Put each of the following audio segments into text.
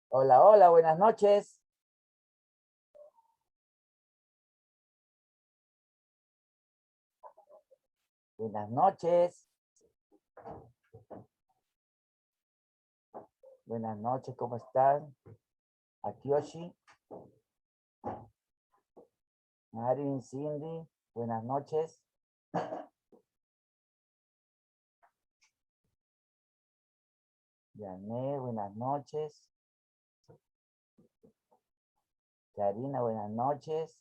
Hola, hola, buenas noches. Buenas noches. Buenas noches, ¿cómo están? Akiyoshi. Marin, Cindy, buenas noches. Yané, buenas noches. Karina, buenas noches.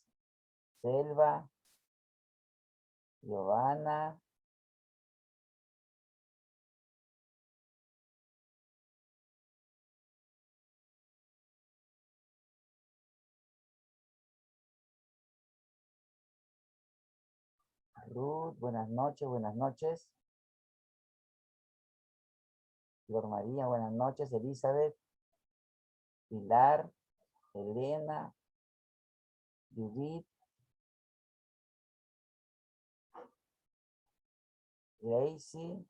Selva. Giovanna. Ruth, buenas noches, buenas noches. Flor María, buenas noches. Elizabeth. Pilar. Elena. Judith. Gracie.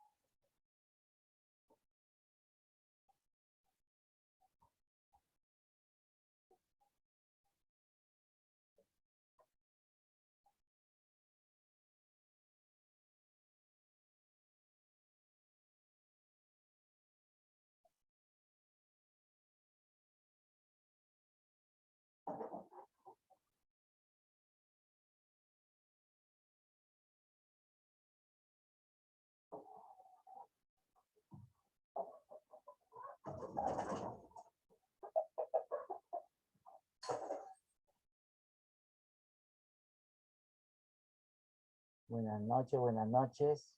Buenas noches, buenas noches.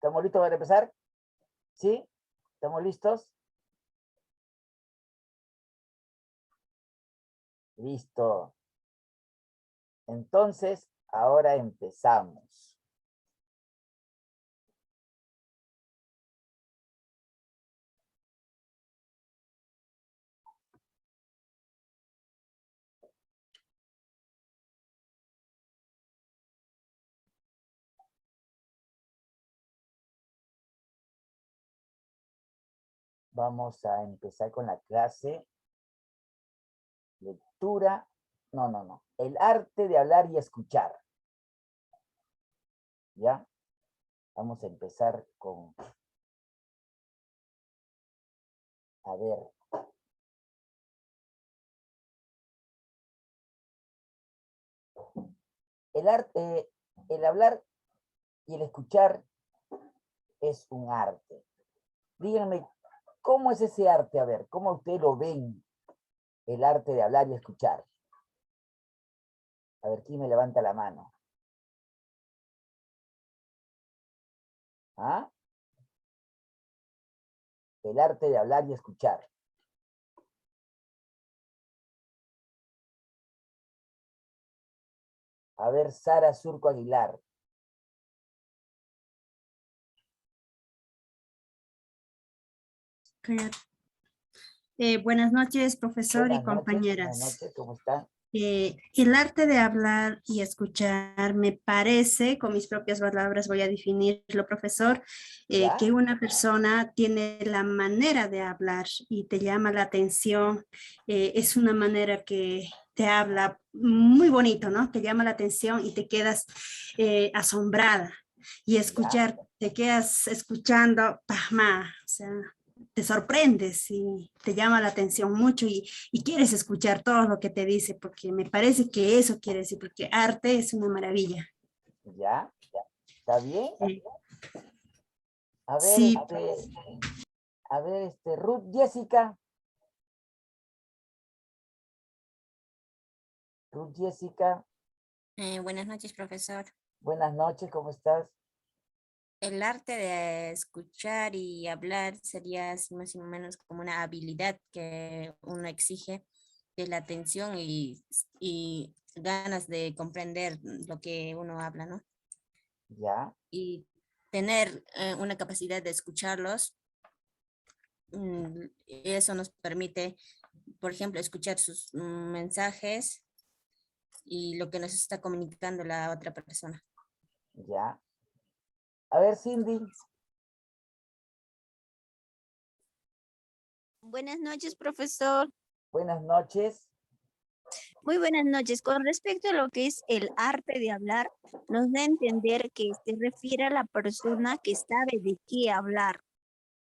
¿Estamos listos para empezar? ¿Sí? ¿Estamos listos? Listo. Entonces, ahora empezamos. Vamos a empezar con la clase lectura. No. El arte de hablar y escuchar. ¿Ya? Vamos a empezar con... A ver. El arte, el hablar y el escuchar es un arte. Díganme, ¿cómo es ese arte? A ver, ¿cómo ustedes lo ven? El arte de hablar y escuchar. A ver, ¿quién me levanta la mano? ¿Ah? El arte de hablar y escuchar. A ver, Sara Surco Aguilar. Buenas noches, profesor y Buenas compañeras. noches, ¿cómo están? El arte de hablar y escuchar me parece, con mis propias palabras voy a definirlo, profesor, ¿Ya? que una persona tiene la manera de hablar y te llama la atención. Es una manera que te habla muy bonito, ¿no? Te llama la atención y te quedas asombrada. Y ¿Ya? escuchar, te quedas escuchando, pasma, o sea, te sorprendes y te llama la atención mucho y quieres escuchar todo lo que te dice, porque me parece que eso quiere decir, porque arte es una maravilla. ¿Ya? ¿Está bien? Sí, A ver, sí, Ruth Jessica. Ruth Jessica, Buenas noches, profesor. buenas noches, ¿cómo estás? El arte de escuchar y hablar sería así más o menos como una habilidad que uno exige, que es la atención y ganas de comprender lo que uno habla, ¿no? Ya, Y tener una capacidad de escucharlos, eso nos permite, por ejemplo, escuchar sus mensajes y lo que nos está comunicando la otra persona. ya. A ver, Cindy, Buenas noches, profesor. buenas noches. Muy buenas noches. Con respecto a lo que es el arte de hablar, nos da a entender que se refiere a la persona que sabe de qué hablar,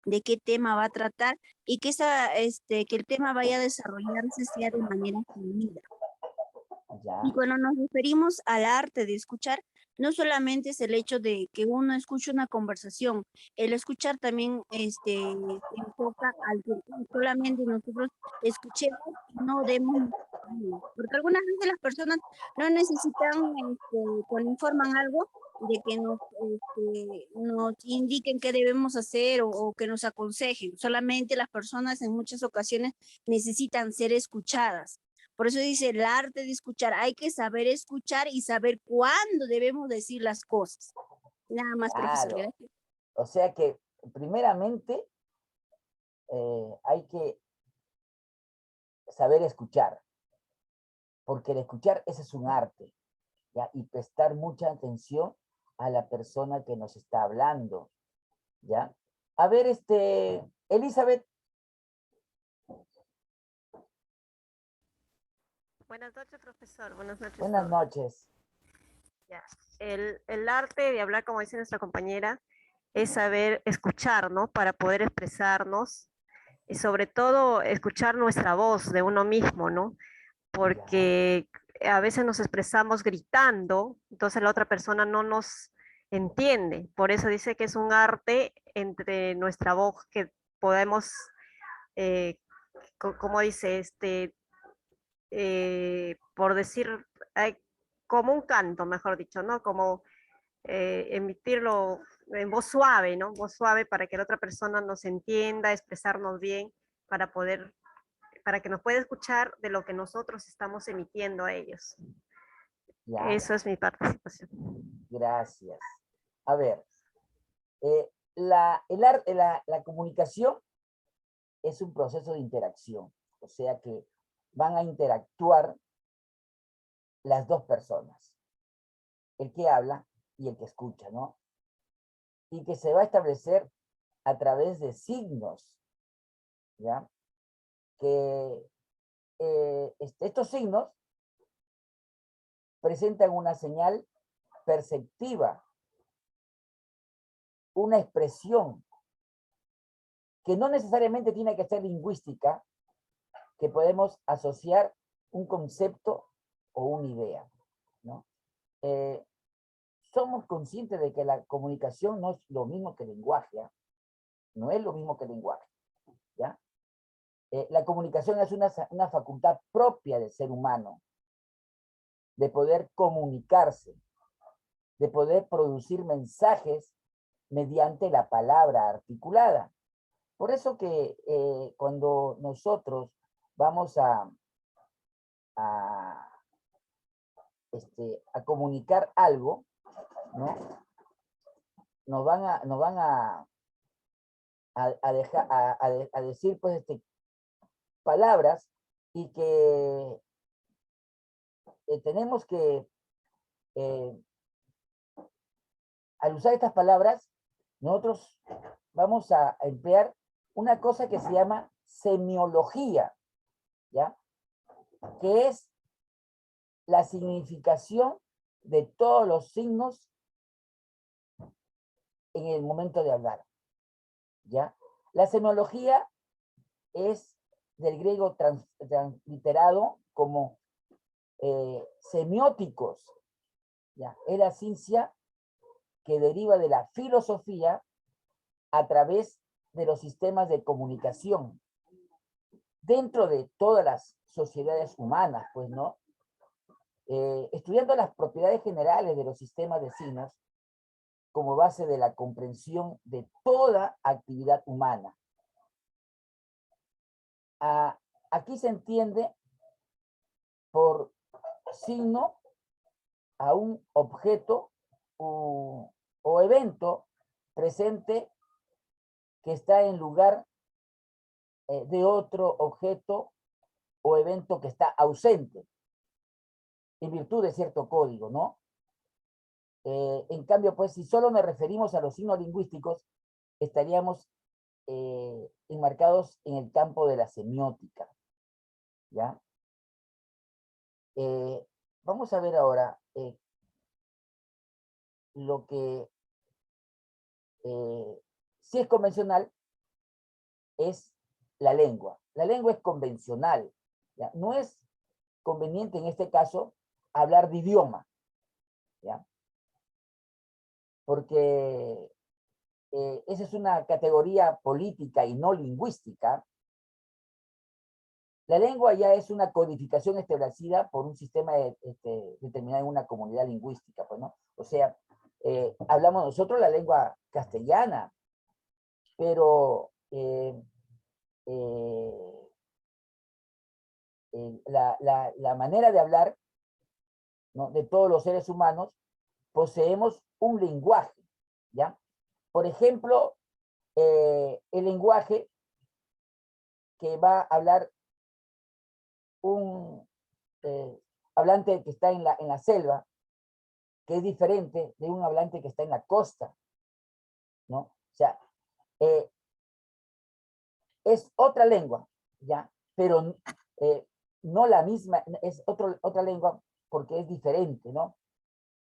de qué tema va a tratar y que, que el tema vaya a desarrollarse sea de manera fluida. Ya, Y cuando nos referimos al arte de escuchar, no solamente es el hecho de que uno escuche una conversación, el escuchar también se enfoca al que solamente nosotros escuchemos y no demos, porque algunas veces las personas no necesitan, cuando informan algo, de que nos indiquen qué debemos hacer o que nos aconsejen. Solamente las personas en muchas ocasiones necesitan ser escuchadas. Por eso dice el arte de escuchar. Hay que saber escuchar y saber cuándo debemos decir las cosas. Nada más, profesor. claro. Gracias. O sea que, primeramente, hay que saber escuchar, porque el escuchar ese es un arte, ¿ya? Y prestar mucha atención a la persona que nos está hablando, ¿ya? A ver, Elizabeth, Buenas noches, profesor. Buenas noches a buenas todos. noches. Ya. El arte de hablar, como dice nuestra compañera, es saber escuchar, ¿no? Para poder expresarnos y sobre todo escuchar nuestra voz de uno mismo, ¿no? Porque a veces nos expresamos gritando, entonces la otra persona no nos entiende. Por eso dice que es un arte entre nuestra voz que podemos, eh, como dice, por decir, como un canto, mejor dicho, ¿no? Como emitirlo en voz suave, ¿no? Voz suave para que la otra persona nos entienda, expresarnos bien, para poder, para que nos pueda escuchar de lo que nosotros estamos emitiendo a ellos. Ya, Eso es mi participación. gracias. A ver, la comunicación es un proceso de interacción, o sea que van a interactuar las dos personas, el que habla y el que escucha, ¿no? Y que se va a establecer a través de signos, ¿ya? Que estos signos presentan una señal perceptiva, una expresión que no necesariamente tiene que ser lingüística, que podemos asociar un concepto o una idea, ¿no? Somos conscientes de que la comunicación no es lo mismo que el lenguaje, ¿eh? No es lo mismo que el lenguaje, ¿ya? La comunicación es una facultad propia del ser humano, de poder comunicarse, de poder producir mensajes mediante la palabra articulada. Por eso que cuando nosotros vamos a, a comunicar algo, ¿no? Nos van dejar, a decir pues palabras y que tenemos que, al usar estas palabras, nosotros vamos a emplear una cosa que se llama semiología, ¿ya? Que es la significación de todos los signos en el momento de hablar, ¿ya? La semiología es del griego transliterado como semióticos, ¿ya? Es la ciencia que deriva de la filosofía a través de los sistemas de comunicación dentro de todas las sociedades humanas, pues, ¿no? Estudiando las propiedades generales de los sistemas de signos como base de la comprensión de toda actividad humana. Aquí se entiende por signo a un objeto o evento presente que está en lugar de otro objeto o evento que está ausente, en virtud de cierto código, ¿no? En cambio, pues, si solo nos referimos a los signos lingüísticos, estaríamos enmarcados en el campo de la semiótica, ¿ya? Vamos a ver ahora lo que sí es convencional es la lengua. La lengua es convencional, ¿ya? No es conveniente en este caso hablar de idioma, ¿ya? Porque esa es una categoría política y no lingüística. La lengua ya es una codificación establecida por un sistema determinado en una comunidad lingüística, pues, ¿no? O sea, hablamos nosotros la lengua castellana, pero la manera de hablar, ¿no?, de todos los seres humanos, poseemos un lenguaje, ¿ya? Por ejemplo, el lenguaje que va a hablar un hablante que está en la selva, que es diferente de un hablante que está en la costa, ¿no? O sea, es otra lengua, ¿ya? Pero no la misma, es otra lengua porque es diferente, ¿no?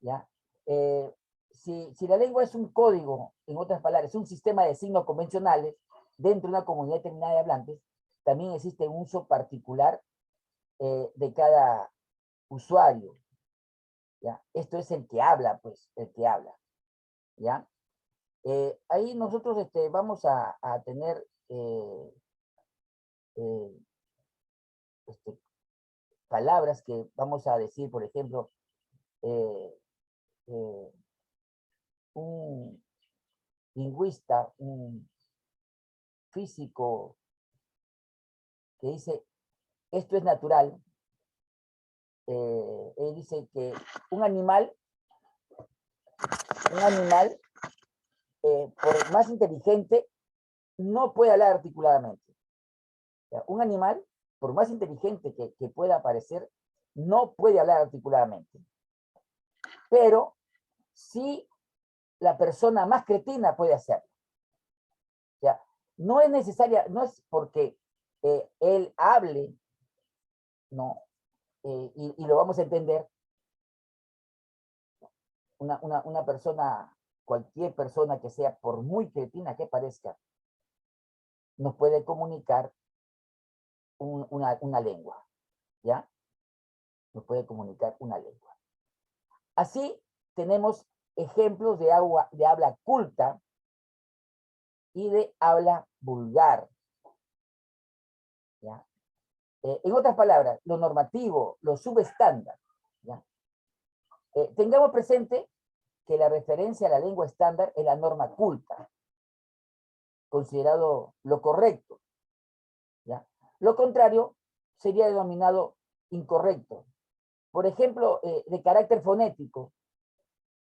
¿Ya? Si la lengua es un código, en otras palabras, es un sistema de signos convencionales dentro de una comunidad determinada de hablantes, también existe un uso particular de cada usuario, ¿ya? Esto es el que habla, pues, el que habla, ¿ya? Ahí nosotros vamos a tener palabras que vamos a decir, por ejemplo, un lingüista, un físico que dice, esto es natural, él dice que un animal por más inteligente, no puede hablar articuladamente. O sea, un animal, por más inteligente que pueda parecer, no puede hablar articuladamente. Pero sí la persona más cretina puede hacerlo. O sea, no es necesaria, no es porque él hable, ¿no? Y lo vamos a entender. Una persona, cualquier persona que sea, por muy cretina que parezca, nos puede comunicar una lengua, ¿ya? Nos puede comunicar una lengua. Así tenemos ejemplos de habla culta y de habla vulgar, ¿ya? En otras palabras, lo normativo, lo subestándar, ¿ya? Tengamos presente que la referencia a la lengua estándar es la norma culta, considerado lo correcto, ¿ya? Lo contrario sería denominado incorrecto. Por ejemplo, de carácter fonético,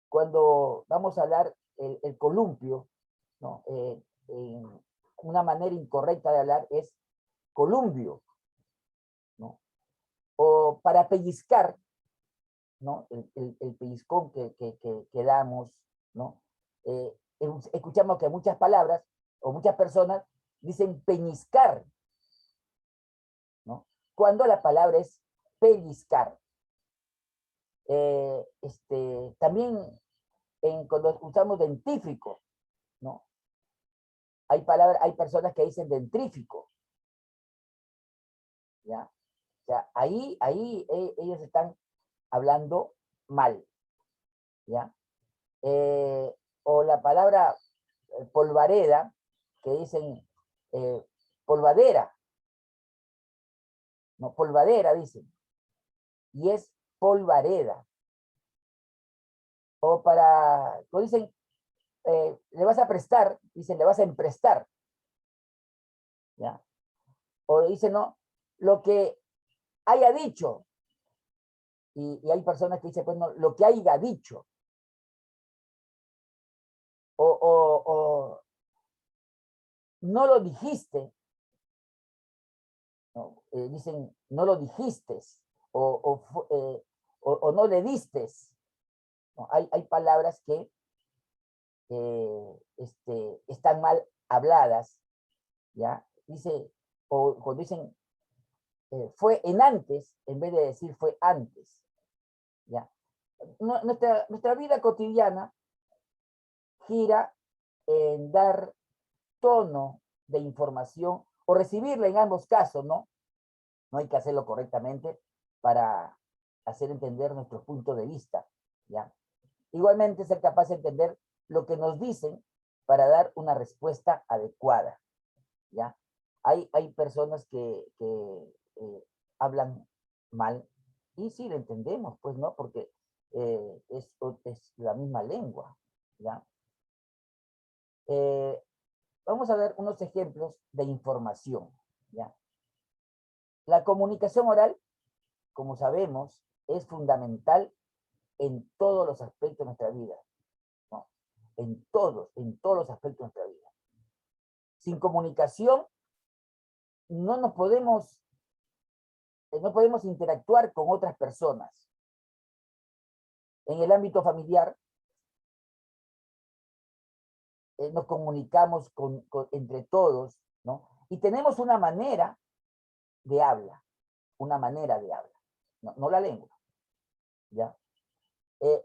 cuando vamos a hablar el columpio, ¿no? Una manera incorrecta de hablar es columbio, ¿no? O para pellizcar, ¿no? El pellizcón que damos, ¿no? Escuchamos que muchas palabras o muchas personas dicen peñiscar, ¿no? Cuando la palabra es pellizcar. También cuando usamos dentífrico, ¿no? hay personas que dicen dentrífico, ¿ya? O sea, ahí ellos están hablando mal, ¿ya? O la palabra polvareda, que dicen polvadera, no, polvadera dicen, y es polvareda. O lo dicen, le vas a prestar, dicen, le vas a emprestar, ¿ya? O dicen, no, lo que haya dicho, y hay personas que dicen, pues no, lo que haya dicho, o no lo dijiste, ¿no? Dicen, no lo dijiste, o no le distes, ¿no? Hay palabras que están mal habladas, ¿ya? Dice, o cuando dicen, fue en antes, en vez de decir fue antes, ¿ya? Nuestra vida cotidiana gira en dar tono de información o recibirla en ambos casos, ¿no? No hay que hacerlo correctamente para hacer entender nuestro punto de vista, ¿ya? Igualmente ser capaz de entender lo que nos dicen para dar una respuesta adecuada, ¿ya? Hay personas que hablan mal y sí lo entendemos, pues, ¿no? Porque es la misma lengua, ¿ya? Vamos a ver unos ejemplos de información, ¿ya? La comunicación oral, como sabemos, es fundamental en todos los aspectos de nuestra vida, ¿no? En todos los aspectos de nuestra vida. Sin comunicación no podemos interactuar con otras personas. En el ámbito familiar, nos comunicamos entre todos, ¿no? Y tenemos una manera de habla, no la lengua, ¿ya?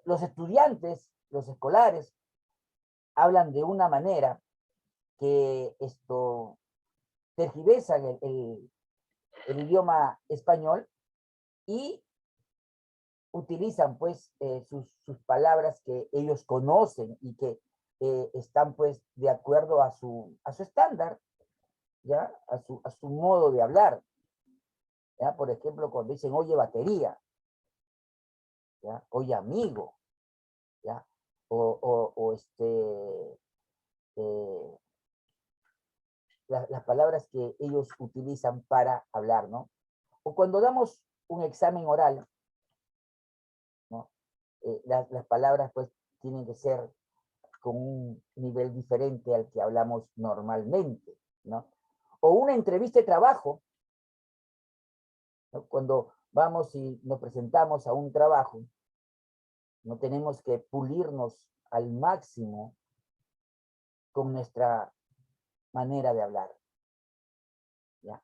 Los estudiantes, los escolares, hablan de una manera que tergiversan el idioma español y utilizan pues sus palabras que ellos conocen y que están pues de acuerdo a su estándar, ¿ya? A su modo de hablar, ¿ya? Por ejemplo, cuando dicen oye batería, ¿ya? Oye amigo, ¿ya? Las palabras que ellos utilizan para hablar, ¿no? O cuando damos un examen oral, ¿no? Las palabras pues tienen que ser con un nivel diferente al que hablamos normalmente, ¿no? O una entrevista de trabajo, ¿no? Cuando vamos y nos presentamos a un trabajo, no tenemos que pulirnos al máximo con nuestra manera de hablar, ¿ya?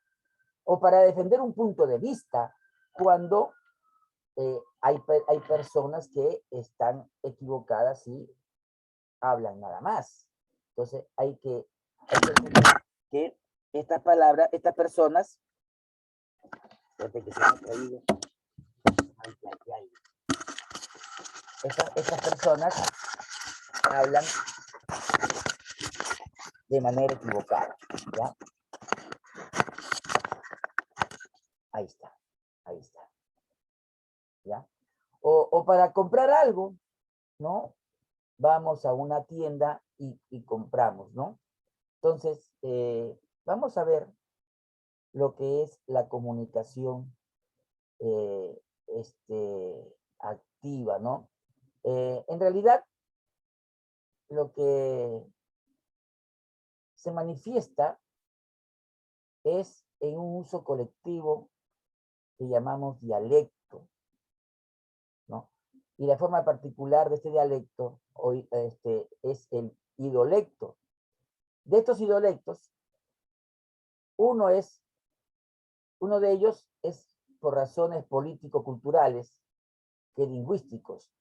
O para defender un punto de vista, cuando hay personas que están equivocadas y hablan nada más. Entonces hay que entender que estas palabras, estas personas, fíjate que se me ha caído. Estas personas hablan de manera equivocada, ¿ya? Ahí está, ¿ya? O para comprar algo, ¿no? Vamos a una tienda y compramos, ¿no? Entonces, vamos a ver lo que es la comunicación activa, ¿no? En realidad, lo que se manifiesta es en un uso colectivo que llamamos dialecto, ¿no? Y la forma particular de este dialecto hoy, es el idolecto. De estos idolectos, uno de ellos es por razones político-culturales que lingüísticos.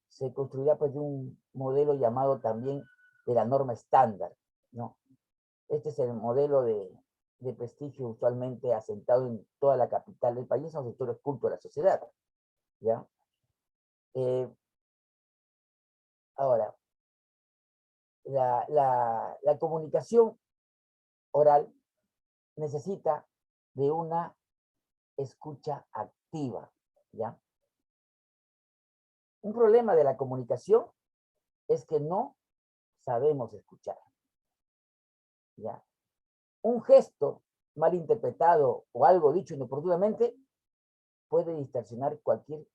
Se construirá pues de un modelo llamado también de la norma estándar, ¿no? Este es el modelo de prestigio usualmente asentado en toda la capital del país, en los sectores cultos de la sociedad. ¿Ya? Ahora, la comunicación oral necesita de una escucha activa, ¿ya? Un problema de la comunicación es que no sabemos escuchar, ¿ya? Un gesto mal interpretado o algo dicho inoportunamente puede distorsionar cualquier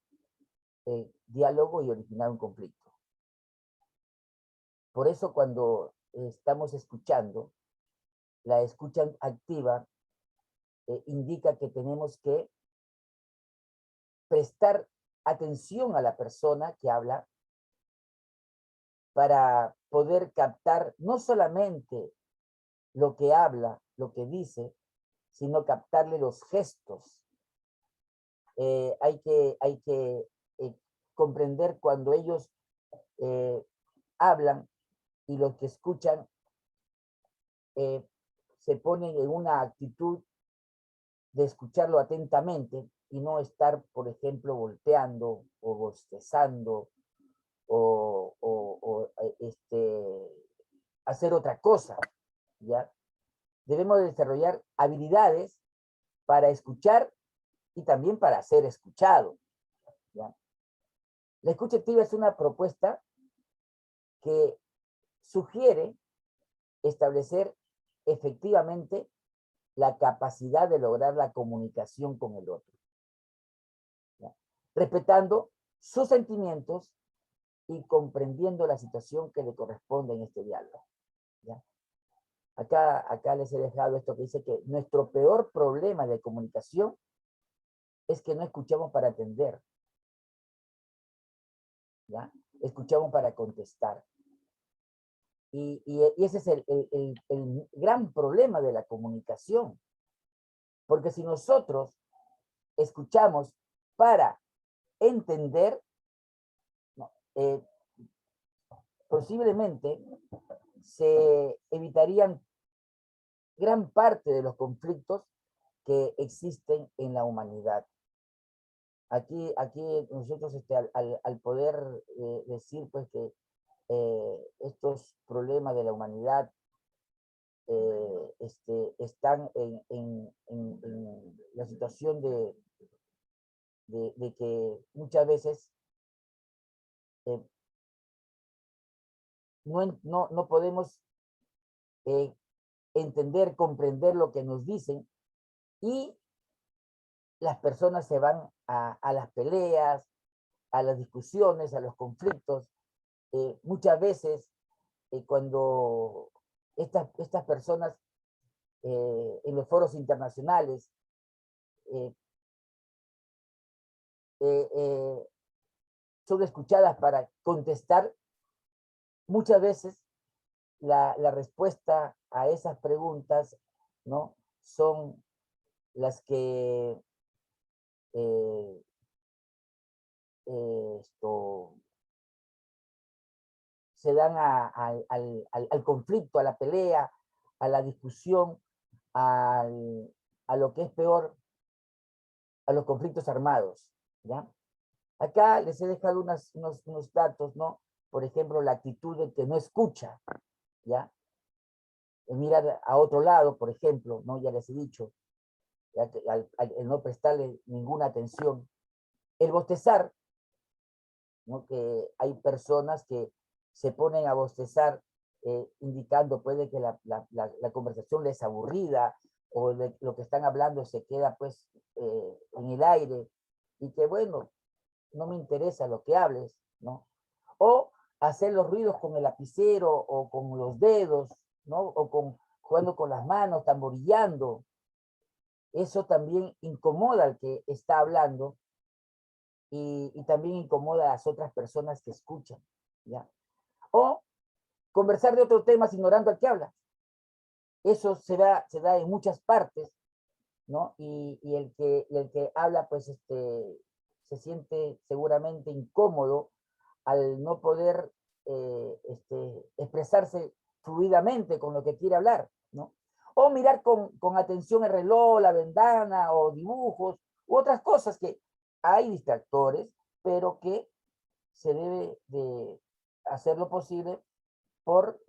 diálogo y originar un conflicto. Por eso cuando estamos escuchando, la escucha activa indica que tenemos que prestar atención a la persona que habla para poder captar no solamente lo que habla, lo que dice, sino captarle los gestos. Hay que comprender cuando ellos hablan y los que escuchan se ponen en una actitud de escucharlo atentamente y no estar, por ejemplo, volteando o bostezando o hacer otra cosa, ¿ya? Debemos desarrollar habilidades para escuchar y también para ser escuchado, ¿ya? La escucha activa es una propuesta que sugiere establecer efectivamente la capacidad de lograr la comunicación con el otro, ¿ya? Respetando sus sentimientos y comprendiendo la situación que le corresponde en este diálogo, ¿ya? Acá les he dejado esto que dice que nuestro peor problema de comunicación es que no escuchamos para atender, ¿ya? Escuchamos para contestar. Y ese es el gran problema de la comunicación. Porque si nosotros escuchamos para entender, no, posiblemente se evitarían gran parte de los conflictos que existen en la humanidad. Aquí nosotros al poder decir pues que estos problemas de la humanidad están en la situación de que muchas veces no podemos entender, comprender lo que nos dicen, y las personas se van a las peleas, a las discusiones, a los conflictos. Muchas veces cuando estas personas en los foros internacionales son escuchadas para contestar, muchas veces la respuesta a esas preguntas, ¿no?, son las que se dan al conflicto, a la pelea, a la discusión, a lo que es peor, a los conflictos armados, ¿ya? Acá les he dejado unos datos, ¿no? Por ejemplo, la actitud del que no escucha, ¿ya? El mirar a otro lado, por ejemplo, ¿no? Ya les he dicho, ¿ya? El no prestarle ninguna atención. El bostezar, ¿no? Que hay personas que se ponen a bostezar indicando puede que la conversación les es aburrida, o lo que están hablando se queda pues en el aire, y que bueno, no me interesa lo que hables, ¿no? O hacer los ruidos con el lapicero o con los dedos, ¿no? O jugando con las manos, tamborillando. Eso también incomoda al que está hablando y también incomoda a las otras personas que escuchan, ¿ya? O conversar de otros temas ignorando al que habla. Eso se da en muchas partes, ¿no? Y el que habla, pues, se siente seguramente incómodo al no poder expresarse fluidamente con lo que quiere hablar, ¿no? O mirar con atención el reloj, la ventana, o dibujos, u otras cosas que hay distractores, pero que se debe de hacer lo posible por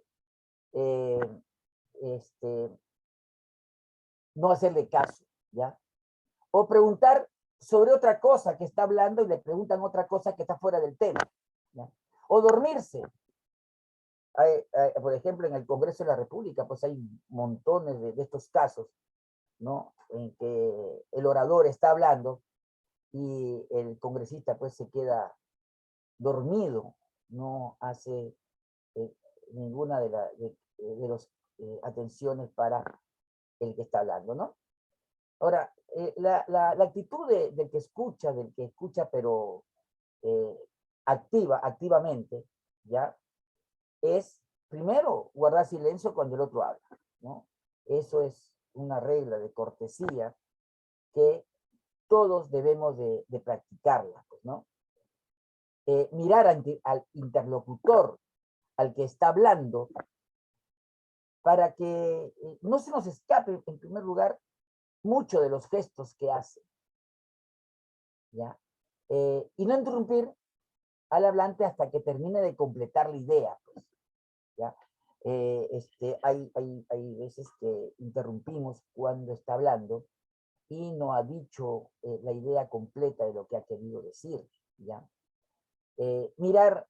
no hacerle caso, ¿ya? O preguntar sobre otra cosa que está hablando y le preguntan otra cosa que está fuera del tema, ¿ya? O dormirse. Por ejemplo, en el Congreso de la República, pues hay montones de estos casos, ¿no? En que el orador está hablando y el congresista pues se queda dormido, no hace ninguna de las atenciones para el que está hablando, ¿no? Ahora, la actitud del que escucha, pero activamente, ¿ya? Es, primero, guardar silencio cuando el otro habla, ¿no? Eso es una regla de cortesía que todos debemos de practicarla, pues, ¿no? Mirar al interlocutor, al que está hablando, para que no se nos escape, en primer lugar, mucho de los gestos que hace, ¿ya? Y no interrumpir al hablante hasta que termine de completar la idea, pues, ¿ya? Hay veces que interrumpimos cuando está hablando y no ha dicho la idea completa de lo que ha querido decir, ¿ya? Mirar,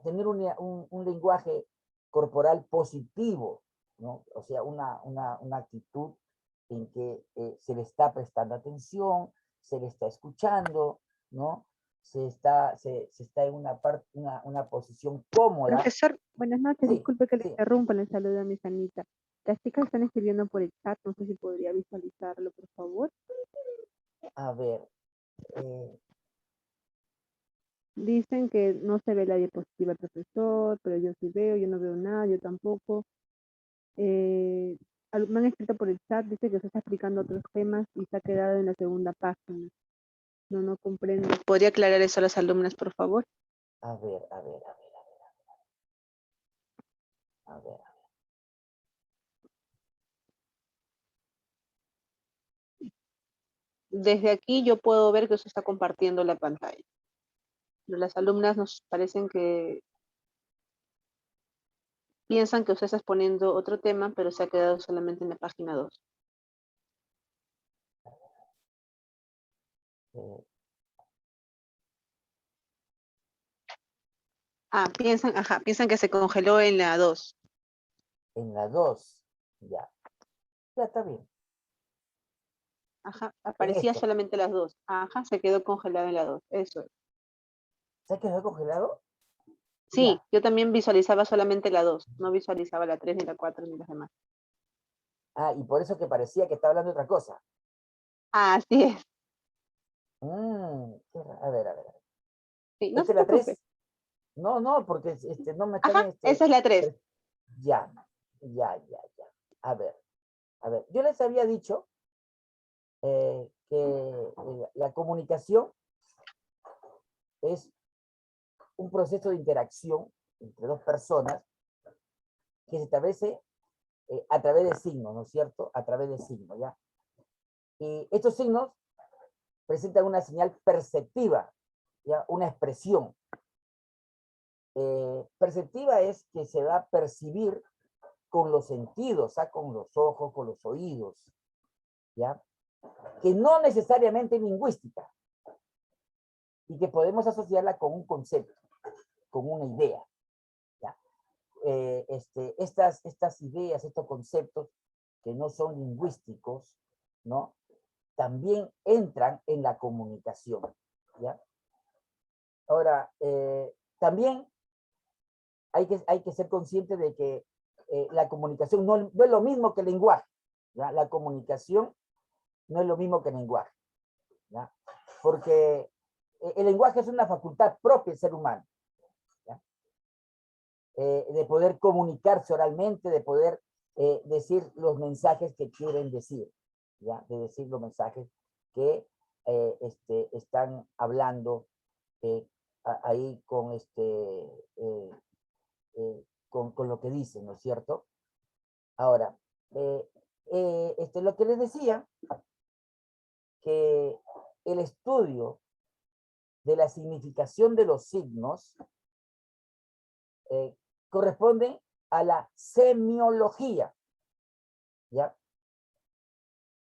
tener un lenguaje corporal positivo, ¿no? O sea, una actitud en que se le está prestando atención, se le está escuchando, ¿no? Se está en una posición cómoda. Profesor, buenas noches. Sí, Disculpe que le sí. interrumpa, le saludo a mi Anita. Las chicas están escribiendo por el chat, no sé si podría visualizarlo, por favor. A ver. eh, Dicen que no se ve la diapositiva del profesor, pero yo sí veo, yo no veo nada, yo tampoco. Me han escrito por el chat, dice que se está explicando otros temas y se ha quedado en la segunda página. No comprendo. ¿Podría aclarar eso a las alumnas, por favor? a ver, a ver, a ver, a ver. Desde aquí yo puedo ver que usted está compartiendo la pantalla. Pero las alumnas nos parecen que piensan que usted está exponiendo otro tema, pero se ha quedado solamente en la página 2. Piensan que se congeló en la 2. En la 2, ya. Ya está bien. Aparecía esto. solamente las 2. Se quedó congelado en la 2. Eso es. ¿Se ha quedado congelado? Sí, Ya. yo también visualizaba solamente la 2. No visualizaba la 3, ni la 4, ni las demás. Y por eso que parecía que estaba hablando de otra cosa. Así es. A ver, a ver. Sí, no ¿Esta se es la preocupe. 3? No, porque no me están... Esa es la 3. Ya. A ver. Yo les había dicho que la comunicación es un proceso de interacción entre dos personas que se establece a través de signos, ¿no es cierto? A través de signos, ¿ya? Y estos signos presentan una señal perceptiva, ¿ya? Una expresión. Perceptiva es que se va a percibir con los sentidos, con los ojos, con los oídos, ¿ya? Que no necesariamente lingüística, y que podemos asociarla con un concepto, con una idea, ¿ya? Estas ideas, estos conceptos que no son lingüísticos, ¿no? También entran en la comunicación, ¿ya? Ahora, también hay que ser consciente de que la comunicación no es lo mismo que el lenguaje, ¿ya? La comunicación no es lo mismo que el lenguaje, ¿ya? Porque el lenguaje es una facultad propia del ser humano, ¿ya? De poder comunicarse oralmente, de poder decir los mensajes que quieren decir, ¿ya? De decir los mensajes que están hablando ahí con, con lo que dicen, ¿no es cierto? Ahora, lo que les decía, que el estudio de la significación de los signos corresponde a la semiología, ¿ya?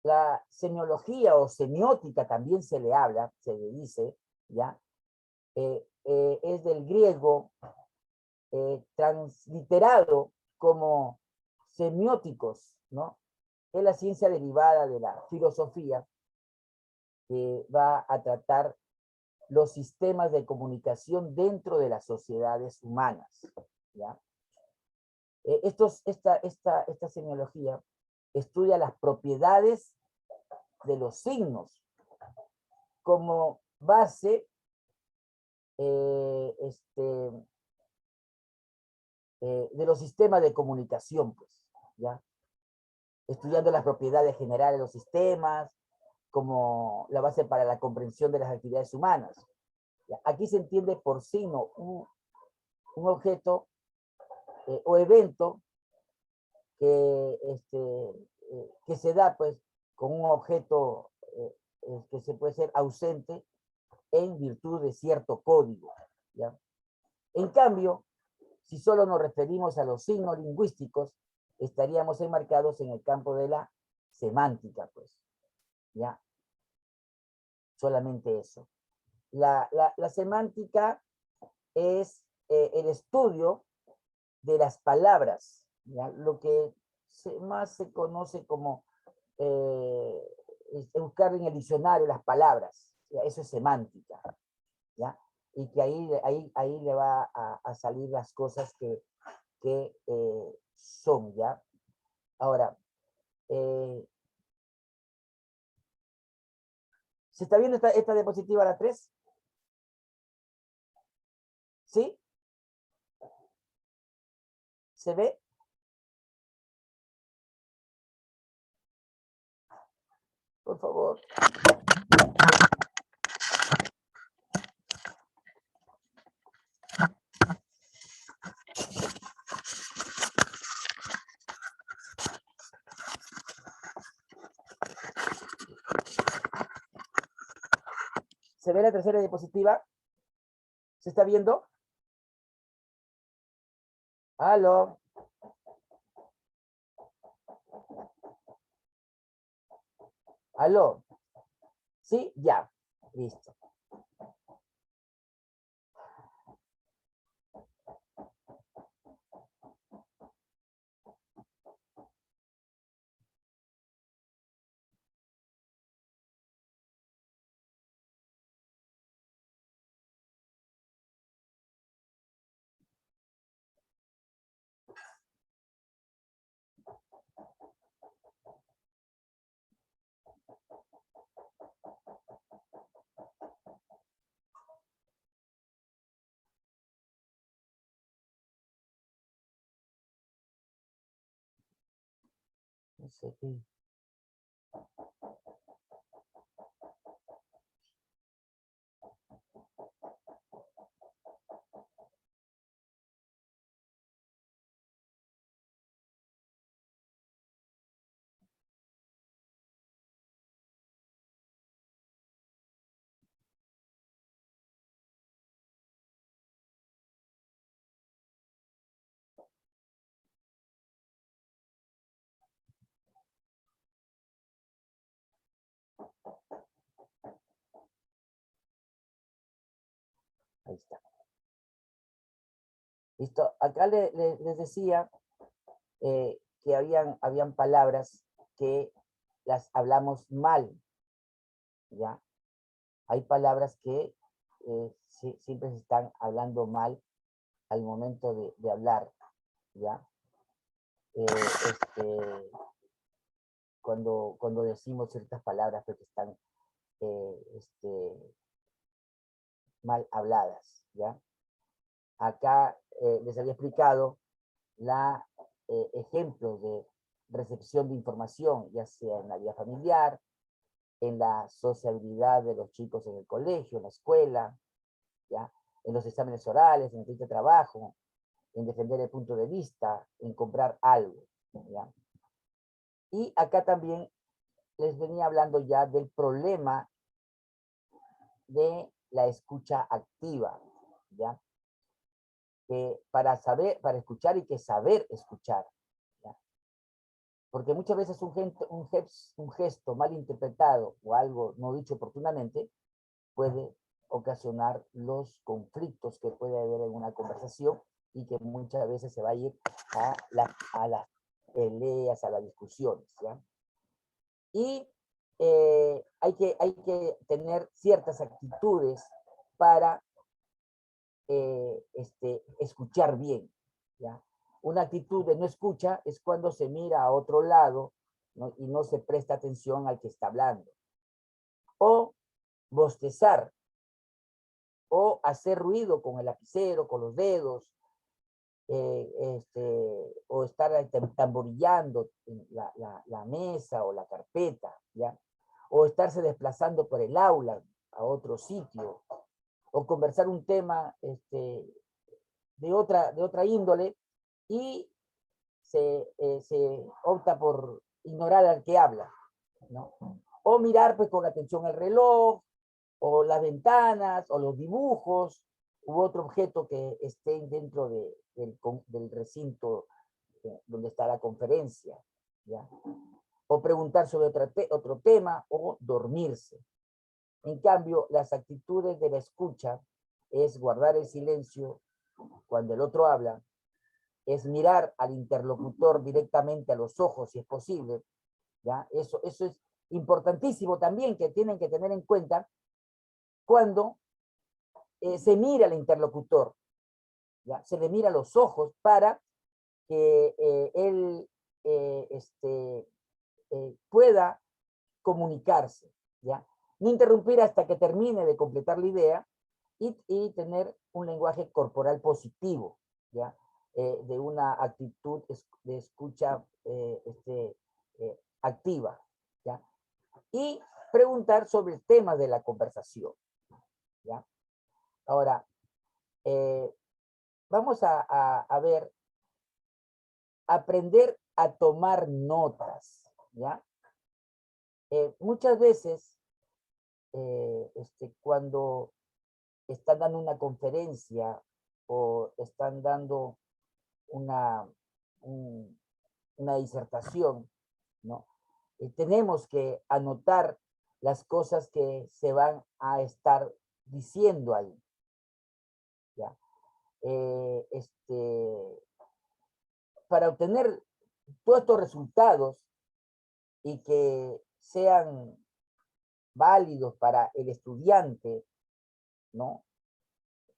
La semiología o semiótica también se le habla, se le dice, ¿ya? Es del griego transliterado como semióticos, ¿no? Es la ciencia derivada de la filosofía que va a tratar los sistemas de comunicación dentro de las sociedades humanas, ¿ya? Esta semiología estudia las propiedades de los signos como base de los sistemas de comunicación, pues, ¿ya? Estudiando las propiedades generales de los sistemas como la base para la comprensión de las actividades humanas. ¿Ya? Aquí se entiende por signo un objeto o evento que se da, pues, con un objeto que se puede ser ausente en virtud de cierto código, ¿ya? En cambio, si solo nos referimos a los signos lingüísticos, estaríamos enmarcados en el campo de la semántica, pues, ¿ya? Solamente eso. La semántica es el estudio de las palabras, ¿ya? Lo que más se conoce como buscar en el diccionario las palabras, ¿ya? Eso es semántica, ¿ya? Y que ahí le va a salir las cosas que son, ¿ya? Ahora, ¿se está viendo esta diapositiva, la 3? ¿Sí? ¿Se ve? Por favor. ¿Se ve la tercera diapositiva? ¿Se está viendo? ¿Aló? ¿Aló? ¿Sí? Ya. Listo. No sé qué. Ahí está. Listo. Acá les decía que habían palabras que las hablamos mal, ¿ya? Hay palabras que siempre se están hablando mal al momento de hablar, ¿ya? Cuando decimos ciertas palabras que están mal habladas, ¿ya? Acá les había explicado ejemplos de recepción de información, ya sea en la vida familiar, en la sociabilidad de los chicos en el colegio, en la escuela, ¿ya? En los exámenes orales, en el de trabajo, en defender el punto de vista, en comprar algo, ¿ya? Y acá también les venía hablando ya del problema de la escucha activa, ¿ya? Que para escuchar hay que saber escuchar, ¿ya? Porque muchas veces un gesto mal interpretado o algo no dicho oportunamente puede ocasionar los conflictos que puede haber en una conversación y que muchas veces se va a ir a las peleas, a las discusiones, ¿ya? Y hay que tener ciertas actitudes para escuchar bien, ¿ya? Una actitud de no escucha es cuando se mira a otro lado, ¿no? Y no se presta atención al que está hablando. O bostezar, o hacer ruido con el lapicero, con los dedos, o estar tamborillando la mesa o la carpeta, ¿ya? O estarse desplazando por el aula a otro sitio, o conversar un tema de otra índole y se opta por ignorar al que habla, ¿no? O mirar pues con atención el reloj, o las ventanas, o los dibujos, u otro objeto que esté dentro del recinto donde está la conferencia, ¿ya? O preguntar sobre otro tema, o dormirse. En cambio, las actitudes de la escucha es guardar el silencio cuando el otro habla, es mirar al interlocutor directamente a los ojos, si es posible, ¿ya? Eso es importantísimo también, que tienen que tener en cuenta cuando se mira al interlocutor, ¿ya? Se le mira a los ojos para que él pueda comunicarse, ¿ya? No interrumpir hasta que termine de completar la idea y tener un lenguaje corporal positivo, ¿ya? De una actitud de escucha activa, ¿ya? Y preguntar sobre el tema de la conversación, ¿ya? Ahora, vamos a ver, aprender a tomar notas, ¿ya? Muchas veces, cuando están dando una conferencia o están dando una disertación, ¿no? Tenemos que anotar las cosas que se van a estar diciendo ahí, ¿ya? Para obtener todos estos resultados y que sean válidos para el estudiante, ¿no?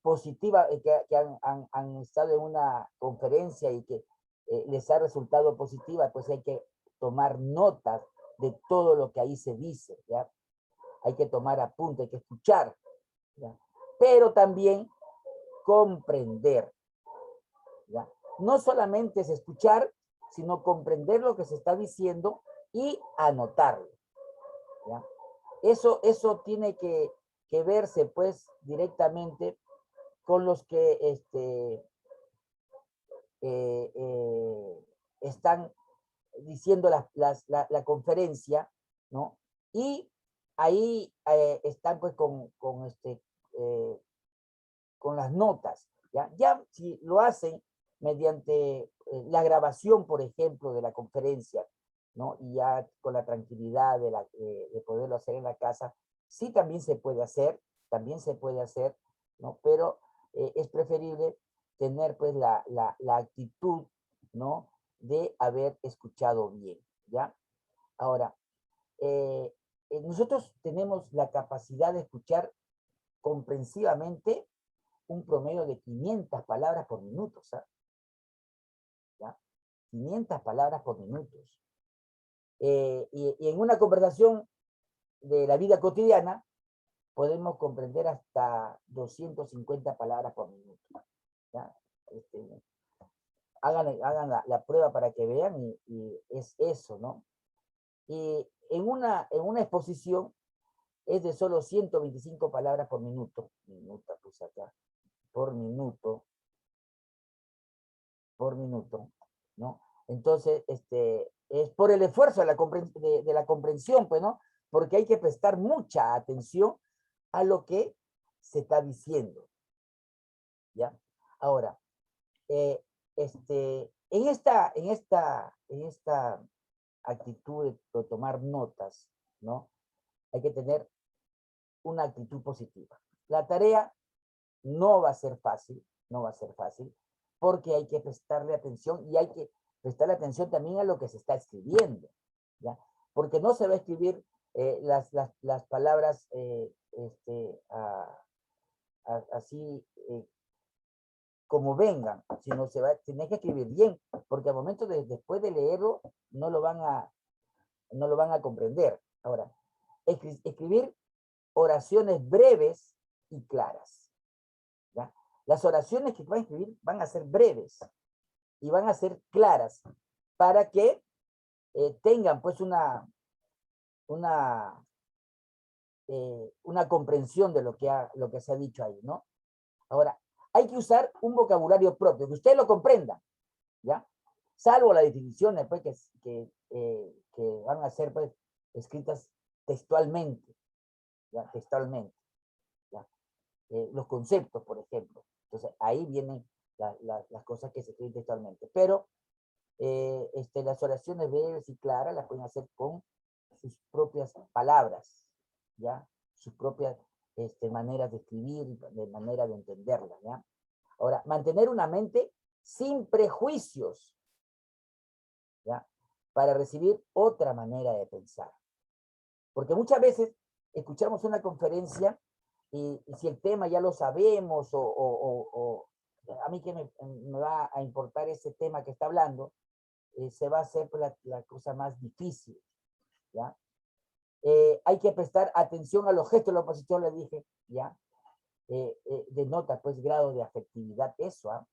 Positiva, que han estado en una conferencia y que les ha resultado positiva, pues hay que tomar notas de todo lo que ahí se dice, ¿ya? Hay que tomar apunte, hay que escuchar, ¿ya? Pero también comprender, ¿ya? No solamente es escuchar, sino comprender lo que se está diciendo y anotarlo, ¿ya? Eso tiene que verse, pues, directamente con los que están diciendo la conferencia, ¿no? Y ahí están pues con las notas, ¿ya? Ya si lo hacen mediante la grabación, por ejemplo, de la conferencia, ¿no? Y ya con la tranquilidad de poderlo hacer en la casa, sí también se puede hacer, ¿no? Pero es preferible tener pues la actitud, ¿no? De haber escuchado bien, ¿ya? Ahora, nosotros tenemos la capacidad de escuchar comprensivamente un promedio de 500 palabras por minuto, ¿sabes? ¿Ya? 500 palabras por minuto. Y en una conversación de la vida cotidiana, podemos comprender hasta 250 palabras por minuto, ¿ya? Hagan la prueba para que vean y es eso, ¿no? Y en una exposición es de solo 125 palabras por minuto, puse acá, por minuto, ¿no? Entonces, es por por el esfuerzo de la comprensión, pues, ¿no? Porque hay que prestar mucha atención a lo que se está diciendo, ¿ya? Ahora, en esta actitud de tomar notas, ¿no? Hay que tener una actitud positiva. La tarea no va a ser fácil, no va a ser fácil, porque hay que prestarle atención y hay que prestarle atención también a lo que se está escribiendo, ¿ya? Porque no se va a escribir las palabras así como vengan, sino tiene que escribir bien, porque al momento después de leerlo no lo van a comprender. Ahora, escribir oraciones breves y claras, ¿ya? Las oraciones que van a escribir van a ser breves y van a ser claras para que tengan pues una comprensión de lo que se ha dicho ahí, ¿no? Ahora, hay que usar un vocabulario propio, que usted lo comprenda, ¿ya? Salvo las definiciones pues, que van a ser pues, escritas textualmente, ¿ya? Textualmente, ¿ya? Los conceptos, por ejemplo. Entonces, ahí vienen las cosas que se escriben textualmente. Pero las oraciones breves y claras las pueden hacer con sus propias palabras, ¿ya? Sus propias maneras de escribir, de manera de entenderlas, ¿ya? Ahora, mantener una mente sin prejuicios, ¿ya? Para recibir otra manera de pensar. Porque muchas veces escuchamos una conferencia y si el tema ya lo sabemos a mí que me va a importar ese tema que está hablando, se va a hacer la cosa más difícil, ¿ya? Hay que prestar atención a los gestos de la oposición, le dije, ¿ya? Denota pues grado de afectividad eso, ¿ah?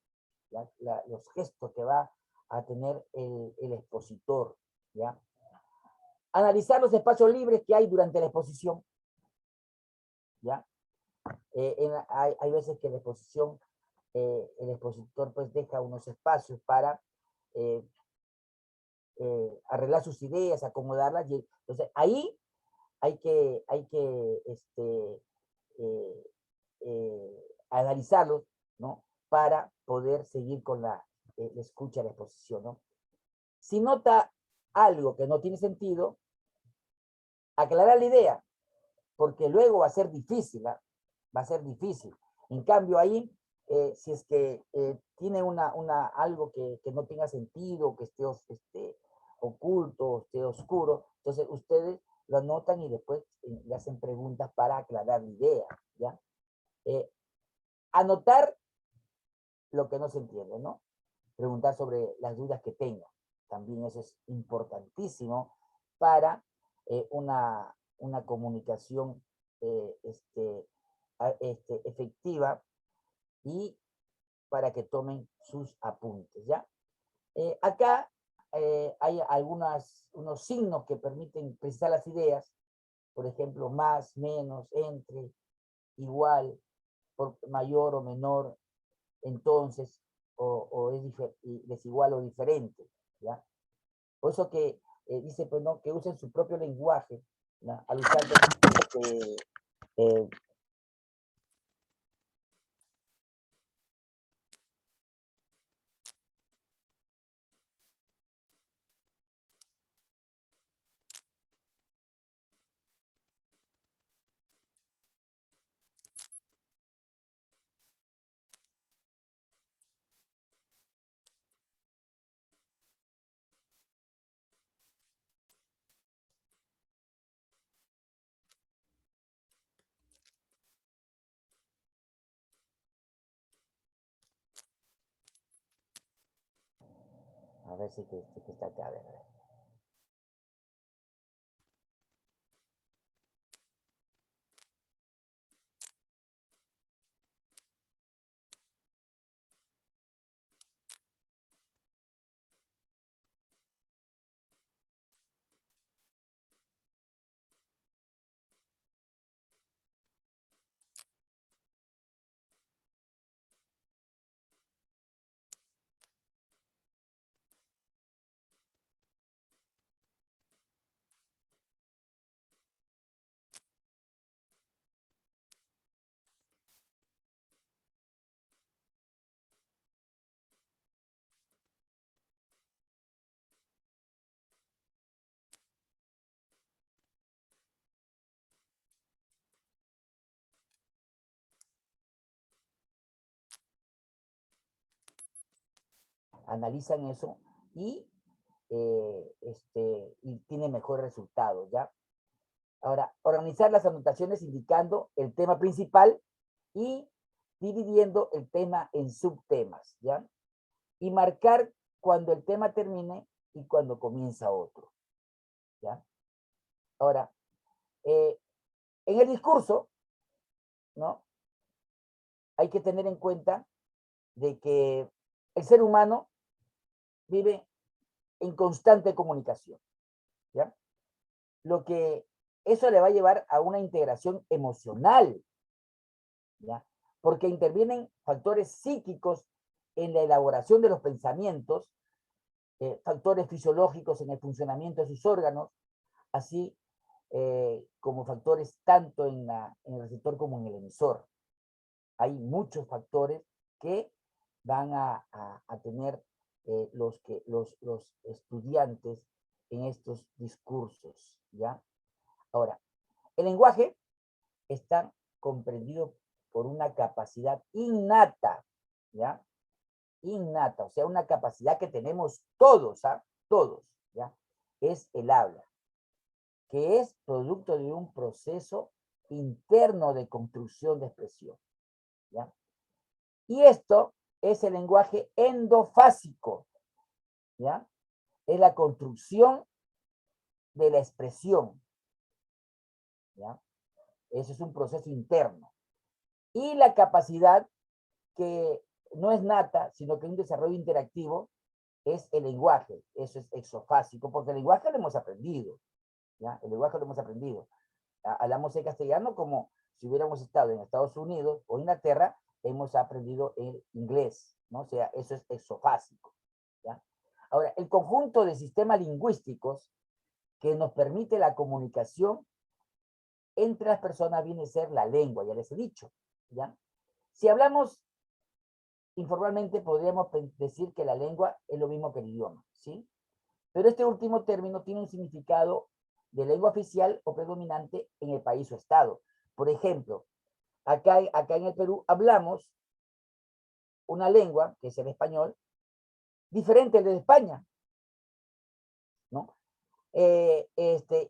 Los gestos que va a tener el expositor, ¿ya? Analizar los espacios libres que hay durante la exposición, ¿ya? Hay veces que la exposición, el expositor pues deja unos espacios para arreglar sus ideas, acomodarlas, y entonces ahí hay que analizarlos, ¿no? Para poder seguir con la escucha de la exposición, ¿no? Si nota algo que no tiene sentido, aclarar la idea, porque luego va a ser difícil, ¿eh? Va a ser difícil. En cambio ahí, si es que tiene algo que no tenga sentido, que esté oculto, esté oscuro, entonces ustedes lo anotan y después le hacen preguntas para aclarar la idea, ¿ya? Anotar lo que no se entiende, ¿no? Preguntar sobre las dudas que tenga. También eso es importantísimo para una comunicación efectiva y para que tomen sus apuntes, ¿ya? Acá hay unos signos que permiten precisar las ideas, por ejemplo, más, menos, entre, igual, por mayor o menor, entonces, o es desigual o diferente, ¿ya? Por eso que dice, pues, ¿no? Que usen su propio lenguaje, ¿no? Al usar a ver si que está acá, a ver. analizan eso y, y tienen mejores resultados, ¿ya? Ahora, organizar las anotaciones indicando el tema principal y dividiendo el tema en subtemas, ¿ya? Y marcar cuando el tema termine y cuando comienza otro, ¿ya? Ahora, en el discurso, ¿no? Hay que tener en cuenta de que el ser humano vive en constante comunicación, ¿ya? Lo que eso le va a llevar a una integración emocional, ¿ya? Porque intervienen factores psíquicos en la elaboración de los pensamientos, factores fisiológicos en el funcionamiento de sus órganos, así como factores tanto en el receptor como en el emisor. Hay muchos factores que van a tener los estudiantes en estos discursos, ¿ya? Ahora, el lenguaje está comprendido por una capacidad innata, ¿ya? Innata, o sea, una capacidad que tenemos todos, ¿ah? Todos, ¿ya? Es el habla, que es producto de un proceso interno de construcción de expresión, ¿ya? Y esto es el lenguaje endofásico, ¿ya? Es la construcción de la expresión, ¿ya? Eso es un proceso interno. Y la capacidad que no es nata, sino que es un desarrollo interactivo, es el lenguaje. Eso es exofásico, porque el lenguaje lo hemos aprendido, ¿ya? El lenguaje lo hemos aprendido. Hablamos el castellano como si hubiéramos estado en Estados Unidos o Inglaterra, hemos aprendido el inglés, ¿no? O sea, eso es exofásico, ¿ya? Ahora, el conjunto de sistemas lingüísticos que nos permite la comunicación entre las personas viene a ser la lengua, ya les he dicho, ¿ya? Si hablamos informalmente, podríamos decir que la lengua es lo mismo que el idioma, ¿sí? Pero este último término tiene un significado de lengua oficial o predominante en el país o estado. Por ejemplo, acá en el Perú hablamos una lengua, que es el español, diferente al de España, ¿no?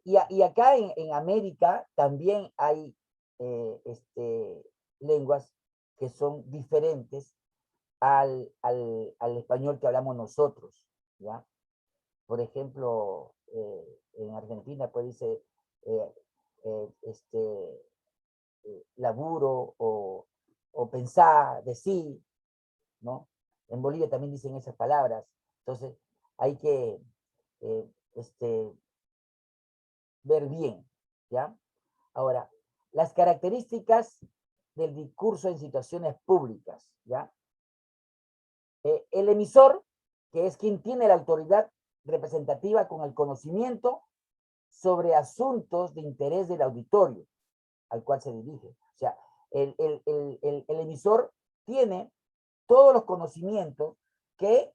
Y acá en América también hay lenguas que son diferentes al español que hablamos nosotros, ¿ya? Por ejemplo, en Argentina pues dice laburo o pensar, decir, ¿no? En Bolivia también dicen esas palabras. Entonces, hay que ver bien, ¿ya? Ahora, las características del discurso en situaciones públicas, ¿ya? El emisor, que es quien tiene la autoridad representativa con el conocimiento sobre asuntos de interés del auditorio al cual se dirige. O sea, el emisor tiene todos los conocimientos que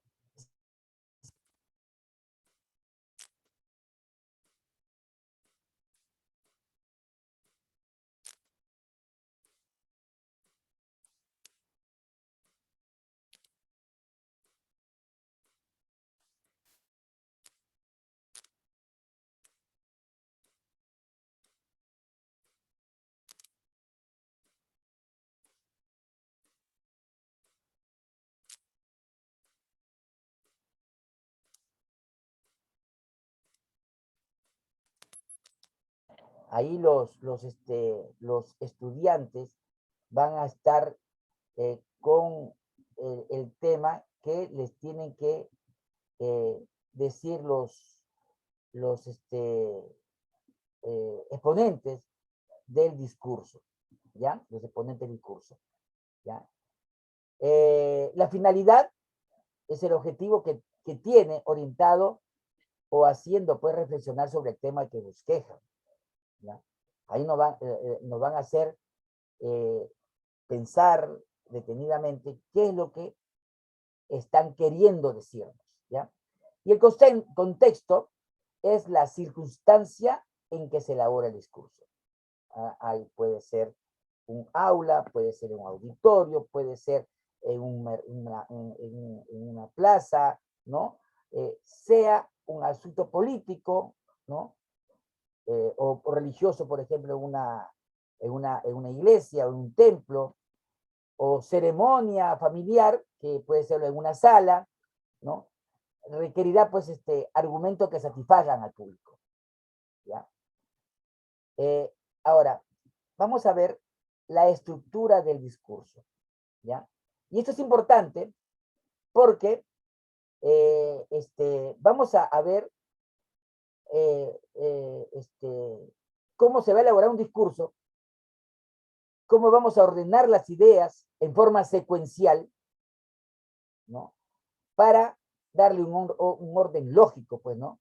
ahí los estudiantes van a estar con el tema que les tienen que decir los exponentes del discurso, ¿ya? Los exponentes del discurso, ¿ya? La finalidad es el objetivo que tiene orientado o haciendo pues reflexionar sobre el tema que nos queja, ¿ya? Ahí nos van a hacer pensar detenidamente qué es lo que están queriendo decirnos, ¿ya? Y el contexto es la circunstancia en que se elabora el discurso. Ahí puede ser un aula, puede ser un auditorio, puede ser en una plaza, ¿no? Sea un asunto político, ¿no? O religioso, por ejemplo, en una iglesia o en un templo, o ceremonia familiar, que puede ser en una sala, ¿no? Requerirá, pues, argumentos que satisfagan al público, ¿ya? Ahora, vamos a ver la estructura del discurso, ¿ya? Y esto es importante porque vamos a ver cómo se va a elaborar un discurso, cómo vamos a ordenar las ideas en forma secuencial, ¿no? Para darle un orden lógico, pues, ¿no?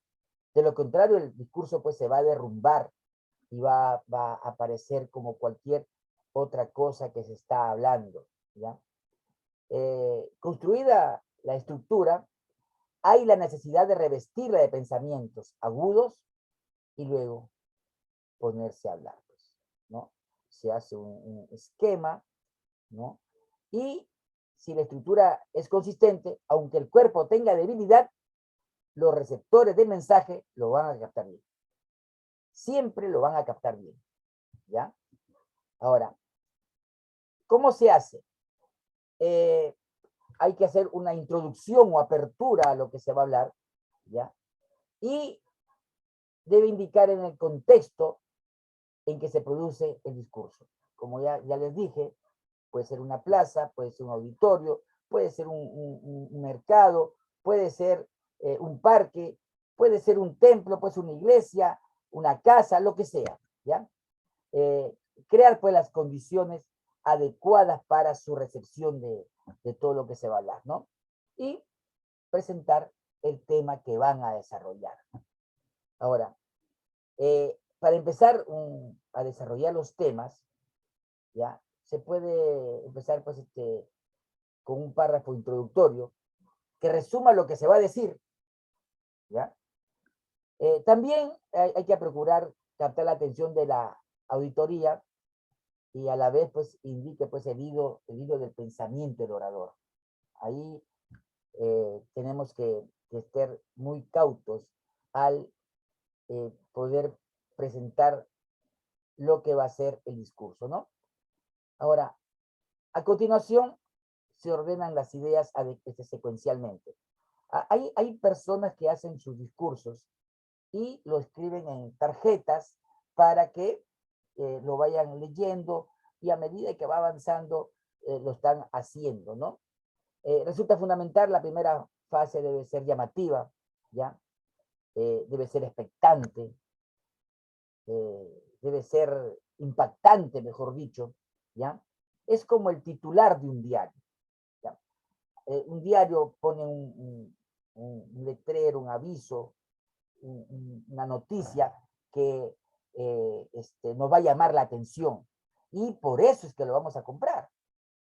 De lo contrario, el discurso, pues, se va a derrumbar y va a aparecer como cualquier otra cosa que se está hablando, ¿ya? Construida la estructura, hay la necesidad de revestirla de pensamientos agudos y luego ponerse a hablar, pues, ¿no? Se hace un esquema, ¿no? Y si la estructura es consistente, aunque el cuerpo tenga debilidad, los receptores del mensaje lo van a captar bien. Siempre lo van a captar bien, ¿ya? Ahora, ¿cómo se hace? Hay que hacer una introducción o apertura a lo que se va a hablar, ¿ya? Y debe indicar en el contexto en que se produce el discurso. Como ya les dije, puede ser una plaza, puede ser un auditorio, puede ser un mercado, puede ser un parque, puede ser un templo, puede ser una iglesia, una casa, lo que sea, ¿ya? Crear, pues, las condiciones adecuadas para su recepción de todo lo que se va a hablar, ¿no? Y presentar el tema que van a desarrollar. Ahora, para empezar a desarrollar los temas, ¿ya? Se puede empezar, pues, con un párrafo introductorio que resuma lo que se va a decir, ¿ya? También hay que procurar captar la atención de la auditoría y a la vez, pues, indique, pues, el hilo del pensamiento del orador. Ahí tenemos que estar muy cautos al poder presentar lo que va a ser el discurso, ¿no? Ahora, a continuación, se ordenan las ideas secuencialmente. Hay personas que hacen sus discursos y lo escriben en tarjetas para que lo vayan leyendo y a medida que va avanzando lo están haciendo, ¿no? Resulta fundamental, la primera fase debe ser llamativa, ¿ya? Debe ser expectante, debe ser impactante, mejor dicho, ¿ya? Es como el titular de un diario, ¿ya? Un diario pone un letrero, un aviso, una noticia que nos va a llamar la atención. Y por eso es que lo vamos a comprar,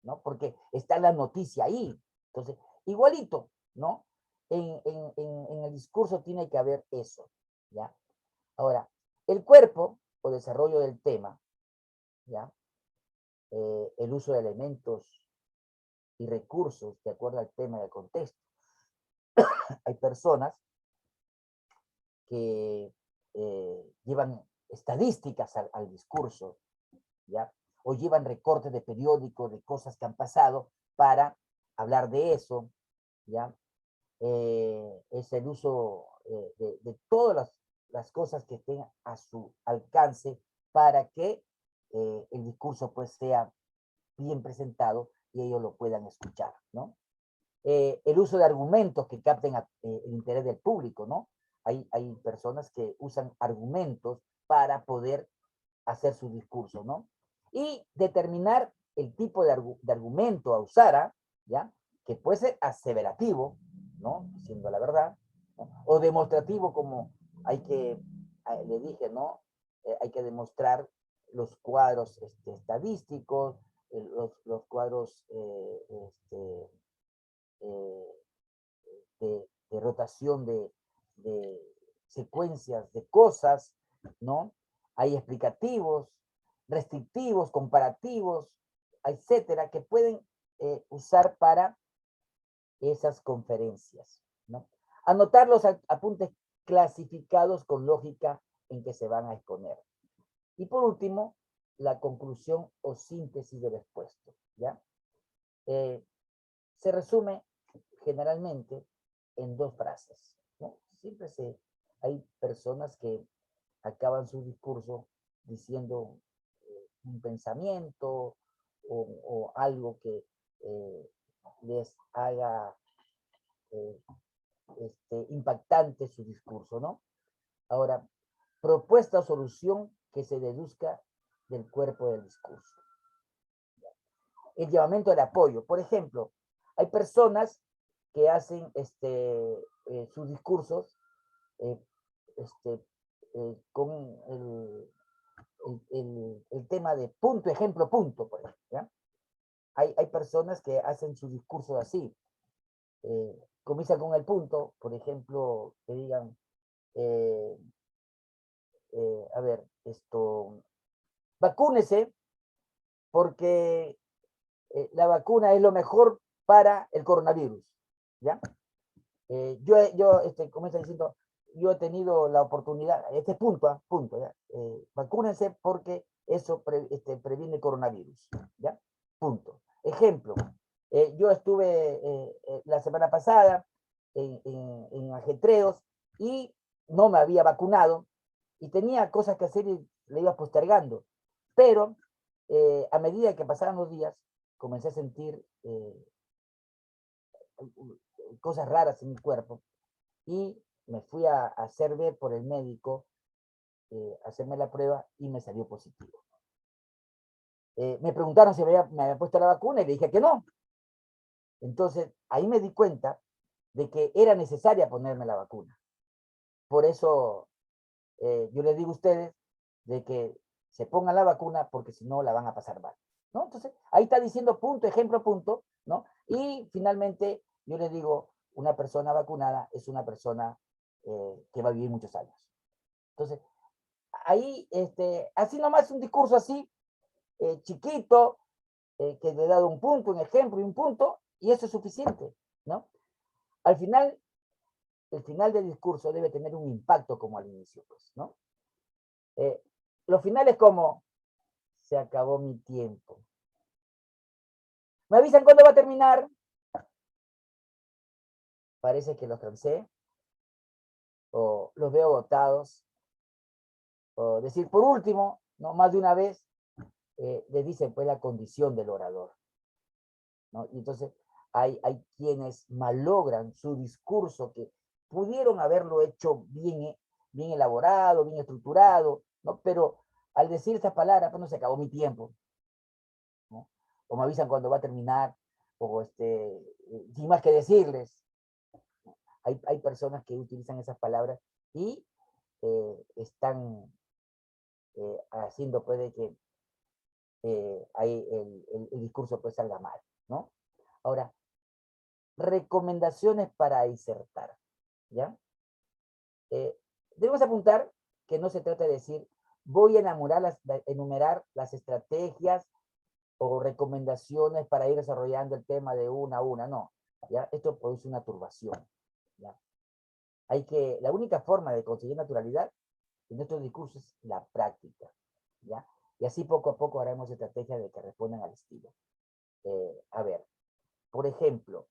¿no? Porque está la noticia ahí. Entonces, igualito, ¿no? En el discurso tiene que haber eso, ¿ya? Ahora, el cuerpo o desarrollo del tema, ¿ya? El uso de elementos y recursos de acuerdo al tema y al contexto. Hay personas que llevan estadísticas al discurso, ¿ya? O llevan recortes de periódicos de cosas que han pasado para hablar de eso, ¿ya? Es el uso de todas las cosas que estén a su alcance para que el discurso, pues, sea bien presentado y ellos lo puedan escuchar, ¿no? El uso de argumentos que capten el interés del público, ¿no? Hay personas que usan argumentos para poder hacer su discurso, ¿no? Y determinar el tipo de argumento a usar, ¿ya? Que puede ser aseverativo, ¿no? Diciendo la verdad, ¿no? O demostrativo, como le dije, ¿no? Hay que demostrar los cuadros estadísticos, los cuadros de rotación de secuencias de cosas, ¿no? Hay explicativos, restrictivos, comparativos, etcétera, que pueden usar para esas conferencias, ¿no? Anotar los apuntes clasificados con lógica en que se van a exponer. Y por último, la conclusión o síntesis del expuesto, ¿ya? Se resume generalmente en 2 frases, ¿no? Siempre hay personas que acaban su discurso diciendo un pensamiento o algo que les haga impactante su discurso, ¿no? Ahora, propuesta o solución que se deduzca del cuerpo del discurso. El llamamiento del apoyo. Por ejemplo, hay personas que hacen sus discursos con el tema de punto, ejemplo, punto, por ejemplo, ¿ya? Hay personas que hacen sus discursos así. Comienzan con el punto, por ejemplo, que digan, a ver, vacúnese porque la vacuna es lo mejor para el coronavirus, ¿ya? Comienza diciendo, yo he tenido la oportunidad, punto, ¿ya? Vacúnense porque eso previene el coronavirus, ¿ya? Punto. Ejemplo, yo estuve la semana pasada en ajetreos y no me había vacunado y tenía cosas que hacer y le iba postergando, pero a medida que pasaban los días, comencé a sentir cosas raras en mi cuerpo y me fui a hacer ver por el médico, hacerme la prueba y me salió positivo. Me preguntaron si me había puesto la vacuna y le dije que no. Entonces, ahí me di cuenta de que era necesaria ponerme la vacuna. Por eso yo les digo a ustedes de que se pongan la vacuna porque si no la van a pasar mal, ¿no? Entonces, ahí está diciendo punto, ejemplo, punto, ¿no? Y finalmente, yo les digo, una persona vacunada es una persona que va a vivir muchos años. Entonces, ahí, así nomás un discurso así, chiquito, que le he dado un punto, un ejemplo y un punto, y eso es suficiente, ¿no? Al final, el final del discurso debe tener un impacto como al inicio, pues, ¿no? Los finales como, se acabó mi tiempo. ¿Me avisan cuándo va a terminar? Parece que los cansé, o los veo agotados, o decir, por último, no más de una vez, les dicen pues la condición del orador, ¿no? Y entonces hay quienes malogran su discurso que pudieron haberlo hecho bien, bien elaborado, bien estructurado, ¿no? Pero al decir estas palabras, pues no, se acabó mi tiempo, ¿no? O me avisan cuando va a terminar, o sin más que decirles. Hay personas que utilizan esas palabras y están haciendo pues de que ahí el discurso pues salga mal, ¿no? Ahora, recomendaciones para disertar, ¿ya? Debemos apuntar que no se trata de decir, voy a enumerar las estrategias o recomendaciones para ir desarrollando el tema de una a una, no, ¿ya? Esto produce una turbación, ¿ya? La única forma de conseguir naturalidad en nuestros discursos es la práctica, ¿ya? Y así poco a poco haremos estrategias de que respondan al estilo. A ver, por ejemplo,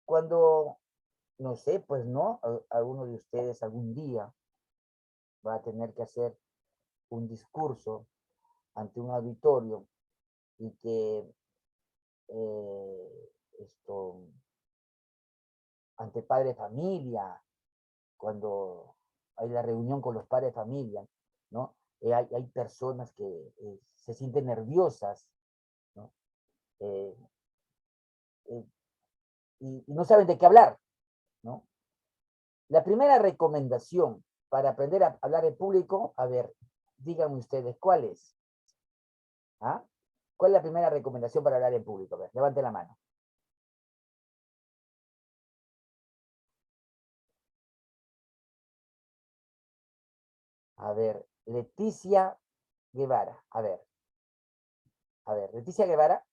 cuando, no sé, pues no, alguno de ustedes algún día va a tener que hacer un discurso ante un auditorio y que ante padre de familia, cuando hay la reunión con los padres de familia, ¿no? Hay personas que se sienten nerviosas, ¿no? Y no saben de qué hablar, ¿no? La primera recomendación para aprender a hablar en público, a ver, díganme ustedes, ¿cuál es? ¿Ah? ¿Cuál es la primera recomendación para hablar en público? A ver, levanten la mano. A ver, Leticia Guevara, a ver, Leticia Guevara.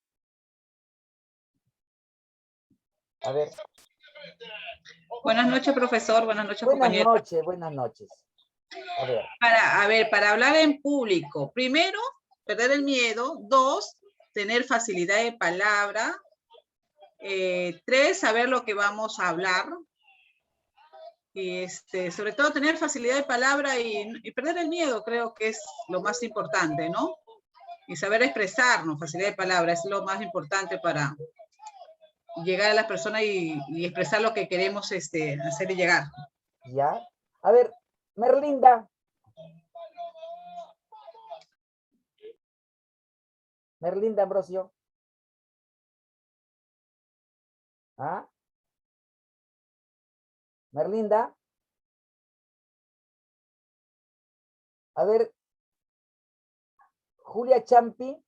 A ver. Buenas noches, profesor. Buenas noches, Buenas compañeros. noches, buenas noches. A ver. Para hablar en público, primero, perder el miedo. 2, tener facilidad de palabra. 3, saber lo que vamos a hablar. Y sobre todo tener facilidad de palabra y perder el miedo, creo que es lo más importante, ¿no? Y saber expresarnos, facilidad de palabra, es lo más importante para llegar a las personas y expresar lo que queremos hacer y llegar. Ya. A ver, Merlinda. Merlinda Ambrosio. ¿Ah? Merlinda. A ver. Julia Champi.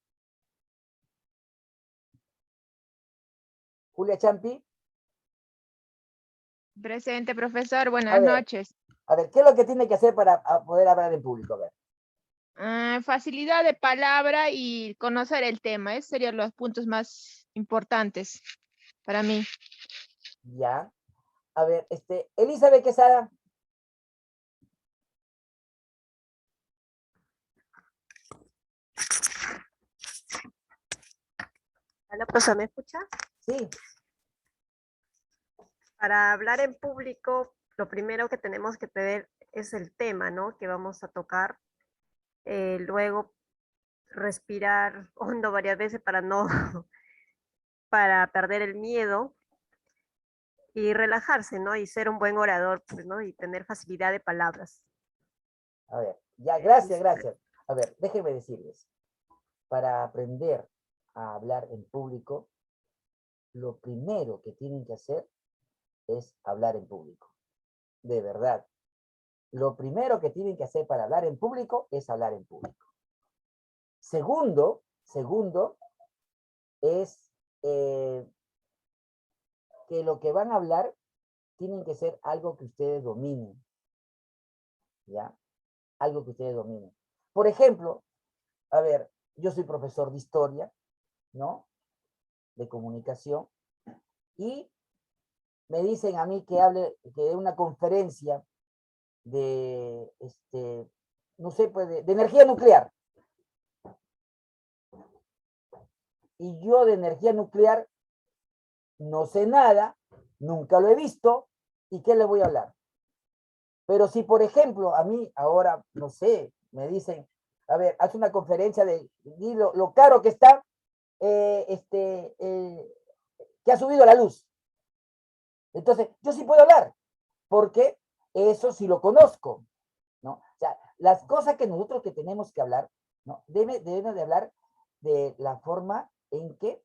Julia Champi. Presente, profesor. A Buenas ver. noches. A ver, ¿qué es lo que tiene que hacer para poder hablar en público? A ver. Facilidad de palabra y conocer el tema. Esos serían los puntos más importantes para mí. Ya. A ver, Elizabeth Quesada. Hola, profesor, ¿me escucha? Sí. Para hablar en público, lo primero que tenemos que tener es el tema, ¿no? Que vamos a tocar. Luego, respirar hondo varias veces para no, para perder el miedo y relajarse, ¿no? Y ser un buen orador, pues, ¿no? Y tener facilidad de palabras. A ver, ya, gracias, gracias. A ver, déjenme decirles, para aprender a hablar en público, lo primero que tienen que hacer es hablar en público. De verdad. Lo primero que tienen que hacer para hablar en público es hablar en público. Segundo es que lo que van a hablar tienen que ser algo que ustedes dominen. ¿Ya? Algo que ustedes dominen. Por ejemplo, a ver, yo soy profesor de historia, ¿no? De comunicación, y me dicen a mí que que dé una conferencia de, no sé, pues de energía nuclear. Y yo de energía nuclear no sé nada, nunca lo he visto, ¿y qué le voy a hablar? Pero si, por ejemplo, a mí ahora, no sé, me dicen, a ver, haz una conferencia de lo caro que está, que ha subido la luz. Entonces, yo sí puedo hablar, porque eso sí lo conozco, ¿no? O sea, las cosas que nosotros que tenemos que hablar, ¿no? Debemos de hablar de la forma en que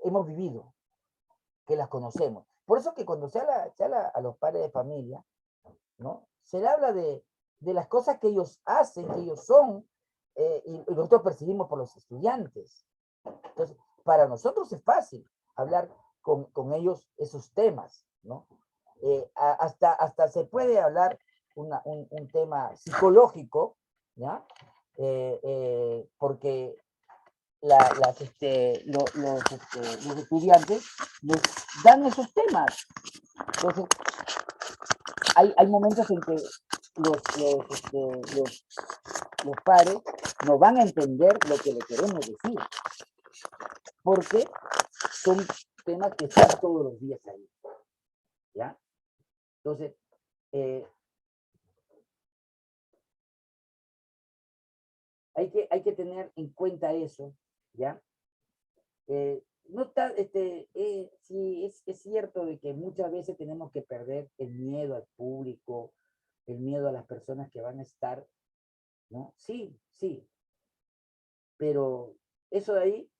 hemos vivido, que las conocemos. Por eso que cuando se habla a los padres de familia, ¿no? Se le habla de las cosas que ellos hacen, que ellos son, y nosotros percibimos por los estudiantes. Entonces, para nosotros es fácil hablar con ellos esos temas, ¿no? Hasta se puede hablar un tema psicológico, ¿ya? Porque los estudiantes les dan esos temas. Entonces, hay momentos en que los padres no van a entender lo que le queremos decir, porque son temas que están todos los días ahí, ¿ya? Entonces, hay que tener en cuenta eso, ¿ya? No está, sí, es cierto de que muchas veces tenemos que perder el miedo al público, el miedo a las personas que van a estar, ¿no? Sí, sí. Pero eso de ahí,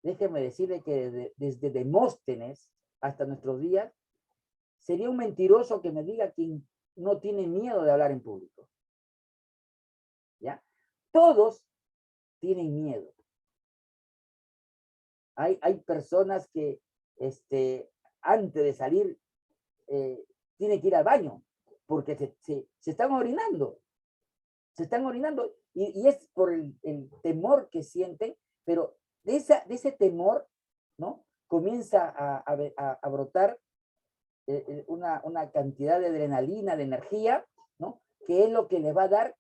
déjeme decirle que desde Demóstenes hasta nuestros días, sería un mentiroso que me diga que no tiene miedo de hablar en público. ¿Ya? Todos tienen miedo. Hay personas que antes de salir tienen que ir al baño porque se están orinando. Se están orinando y es por el temor que sienten, pero de ese temor ¿no? Comienza a brotar una cantidad de adrenalina, de energía, ¿no? Que es lo que le va a dar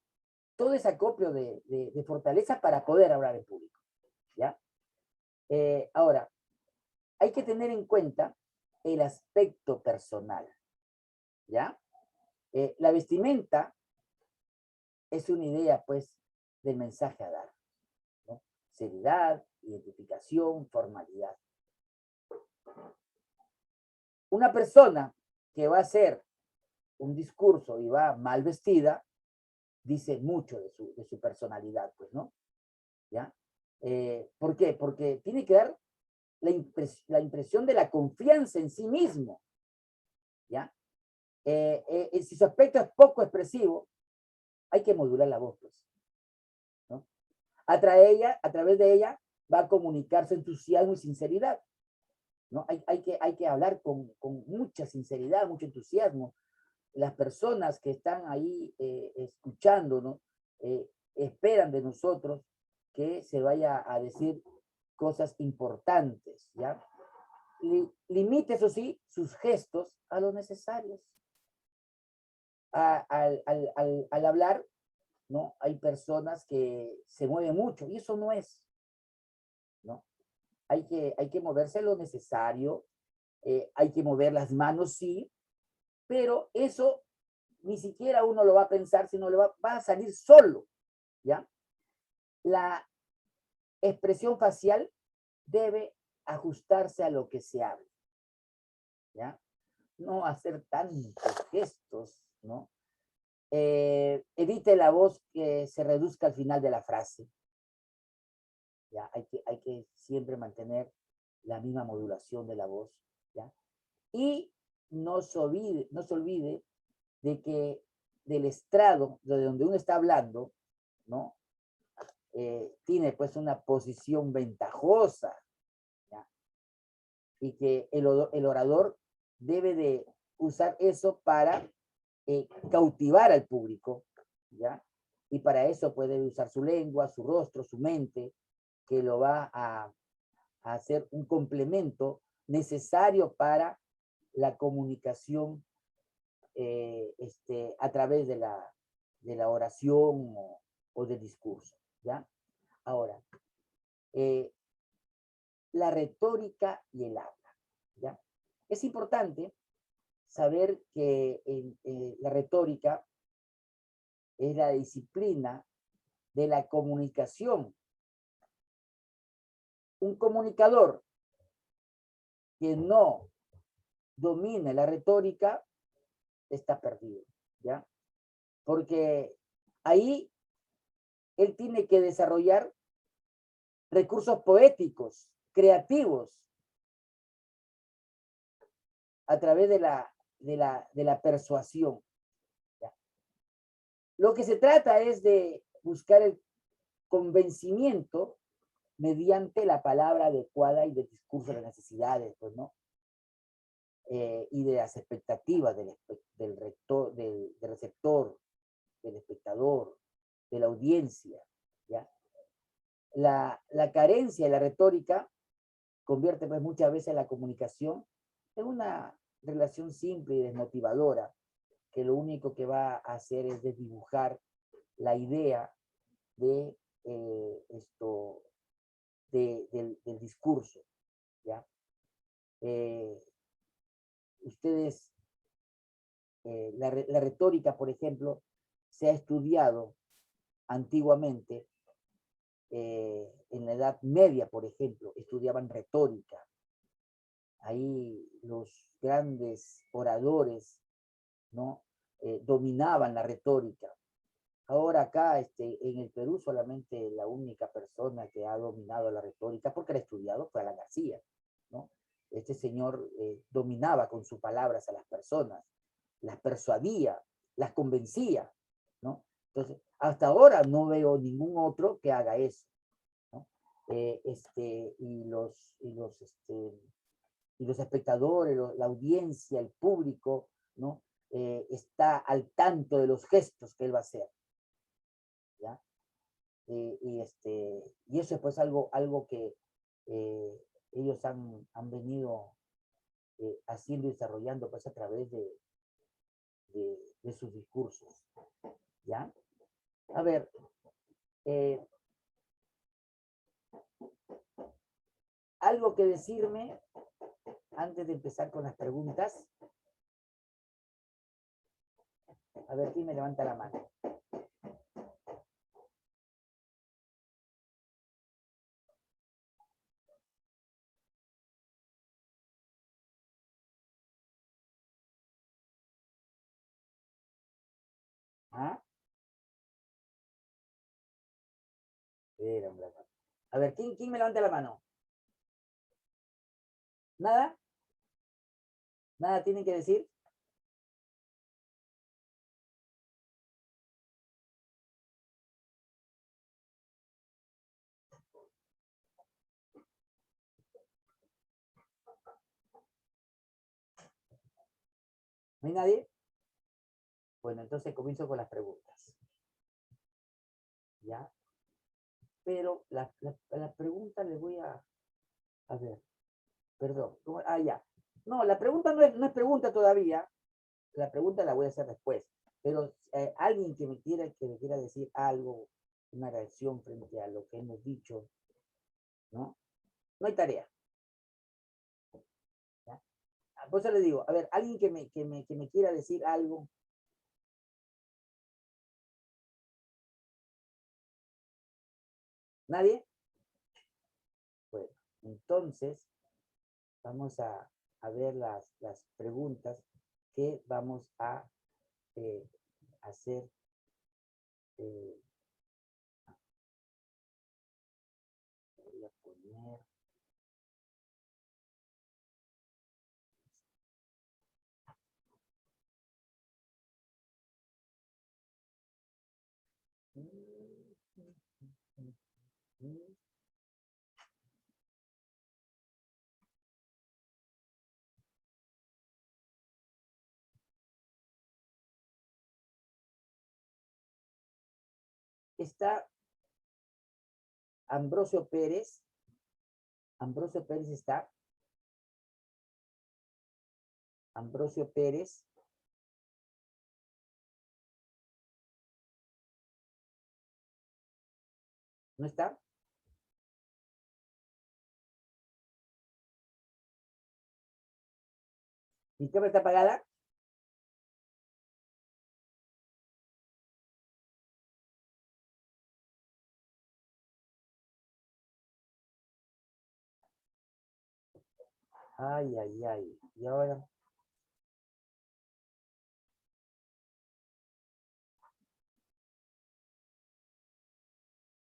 todo ese acopio de fortaleza para poder hablar en público, ¿ya? Ahora, hay que tener en cuenta el aspecto personal, ¿ya? La vestimenta es una idea, pues, del mensaje a dar, ¿no? Seriedad, identificación, formalidad. Una persona que va a hacer un discurso y va mal vestida, dice mucho de su personalidad, pues, ¿no? ¿Ya? ¿Por qué? Porque tiene que dar la impresión de la confianza en sí mismo, ¿ya? Si su aspecto es poco expresivo, hay que modular la voz, pues, ¿no? A través de ella va a comunicar su entusiasmo y sinceridad, ¿no? Hay que hablar con mucha sinceridad, mucho entusiasmo. Las personas que están ahí escuchando, ¿no? Esperan de nosotros que se vaya a decir cosas importantes, ¿ya? Limite, eso sí, sus gestos a lo necesarios. Al hablar, ¿no? Hay personas que se mueven mucho y eso no es, ¿no? Hay que moverse lo necesario, hay que mover las manos, sí, pero eso ni siquiera uno lo va a pensar, sino va a salir solo, ¿ya? La expresión facial debe ajustarse a lo que se habla, ¿ya? No hacer tantos gestos, ¿no? Evite la voz que se reduzca al final de la frase, ¿ya? Hay que siempre mantener la misma modulación de la voz, ¿ya? Y no se olvide de que del estrado de donde uno está hablando, ¿no? Tiene pues una posición ventajosa, ¿ya? Y que el orador debe de usar eso para cautivar al público, ¿ya? Y para eso puede usar su lengua, su rostro, su mente, que lo va a hacer un complemento necesario para la comunicación a través de la oración o del discurso, ¿ya? Ahora, la retórica y el habla, ¿ya? Es importante saber que la retórica es la disciplina de la comunicación. Un comunicador que no domine la retórica está perdido, ¿ya? Porque ahí él tiene que desarrollar recursos poéticos, creativos, a través de la persuasión, ¿ya? Lo que se trata es de buscar el convencimiento mediante la palabra adecuada y del discurso de las necesidades, pues, ¿no? Y de las expectativas del receptor, del espectador, de la audiencia, ¿ya? La carencia de la retórica convierte pues muchas veces la comunicación en una relación simple y desmotivadora, que lo único que va a hacer es desdibujar la idea de del discurso, ¿ya? Ustedes, la retórica, por ejemplo, se ha estudiado antiguamente, en la Edad Media, por ejemplo, estudiaban retórica. Ahí los grandes oradores, ¿no? Dominaban la retórica. Ahora acá, en el Perú, solamente la única persona que ha dominado la retórica, porque la ha estudiado, fue Alan García, ¿no? Este señor dominaba con sus palabras a las personas, las persuadía, las convencía, ¿no? Entonces, hasta ahora no veo ningún otro que haga eso, ¿no? Y los espectadores, la audiencia, el público, ¿no? Está al tanto de los gestos que él va a hacer, ¿ya? Y eso es pues algo que ellos han venido haciendo y desarrollando pues a través de sus discursos. ¿Ya? A ver, ¿algo que decirme antes de empezar con las preguntas? A ver, ¿quién me levanta la mano? ¿Ah? Espera, hombre. A ver, ¿quién me levanta la mano? ¿Nada? ¿Nada tienen que decir? ¿No hay nadie? Bueno, entonces comienzo con las preguntas. ¿Ya? Pero la pregunta le voy a ver, perdón. Ah, ya. No, la pregunta no es pregunta todavía. La pregunta la voy a hacer después. Pero alguien que me quiera decir algo, una reacción frente a lo que hemos dicho, ¿no? No hay tarea. ¿Ya? Por eso le digo, a ver, alguien que me quiera decir algo. ¿Nadie? Bueno, entonces vamos a ver las preguntas que vamos a hacer. Voy a poner. Está Ambrosio Pérez. Ambrosio Pérez está. Ambrosio Pérez. ¿No está? ¿Mi cámara está apagada? Ay, ay, ay. Y ahora.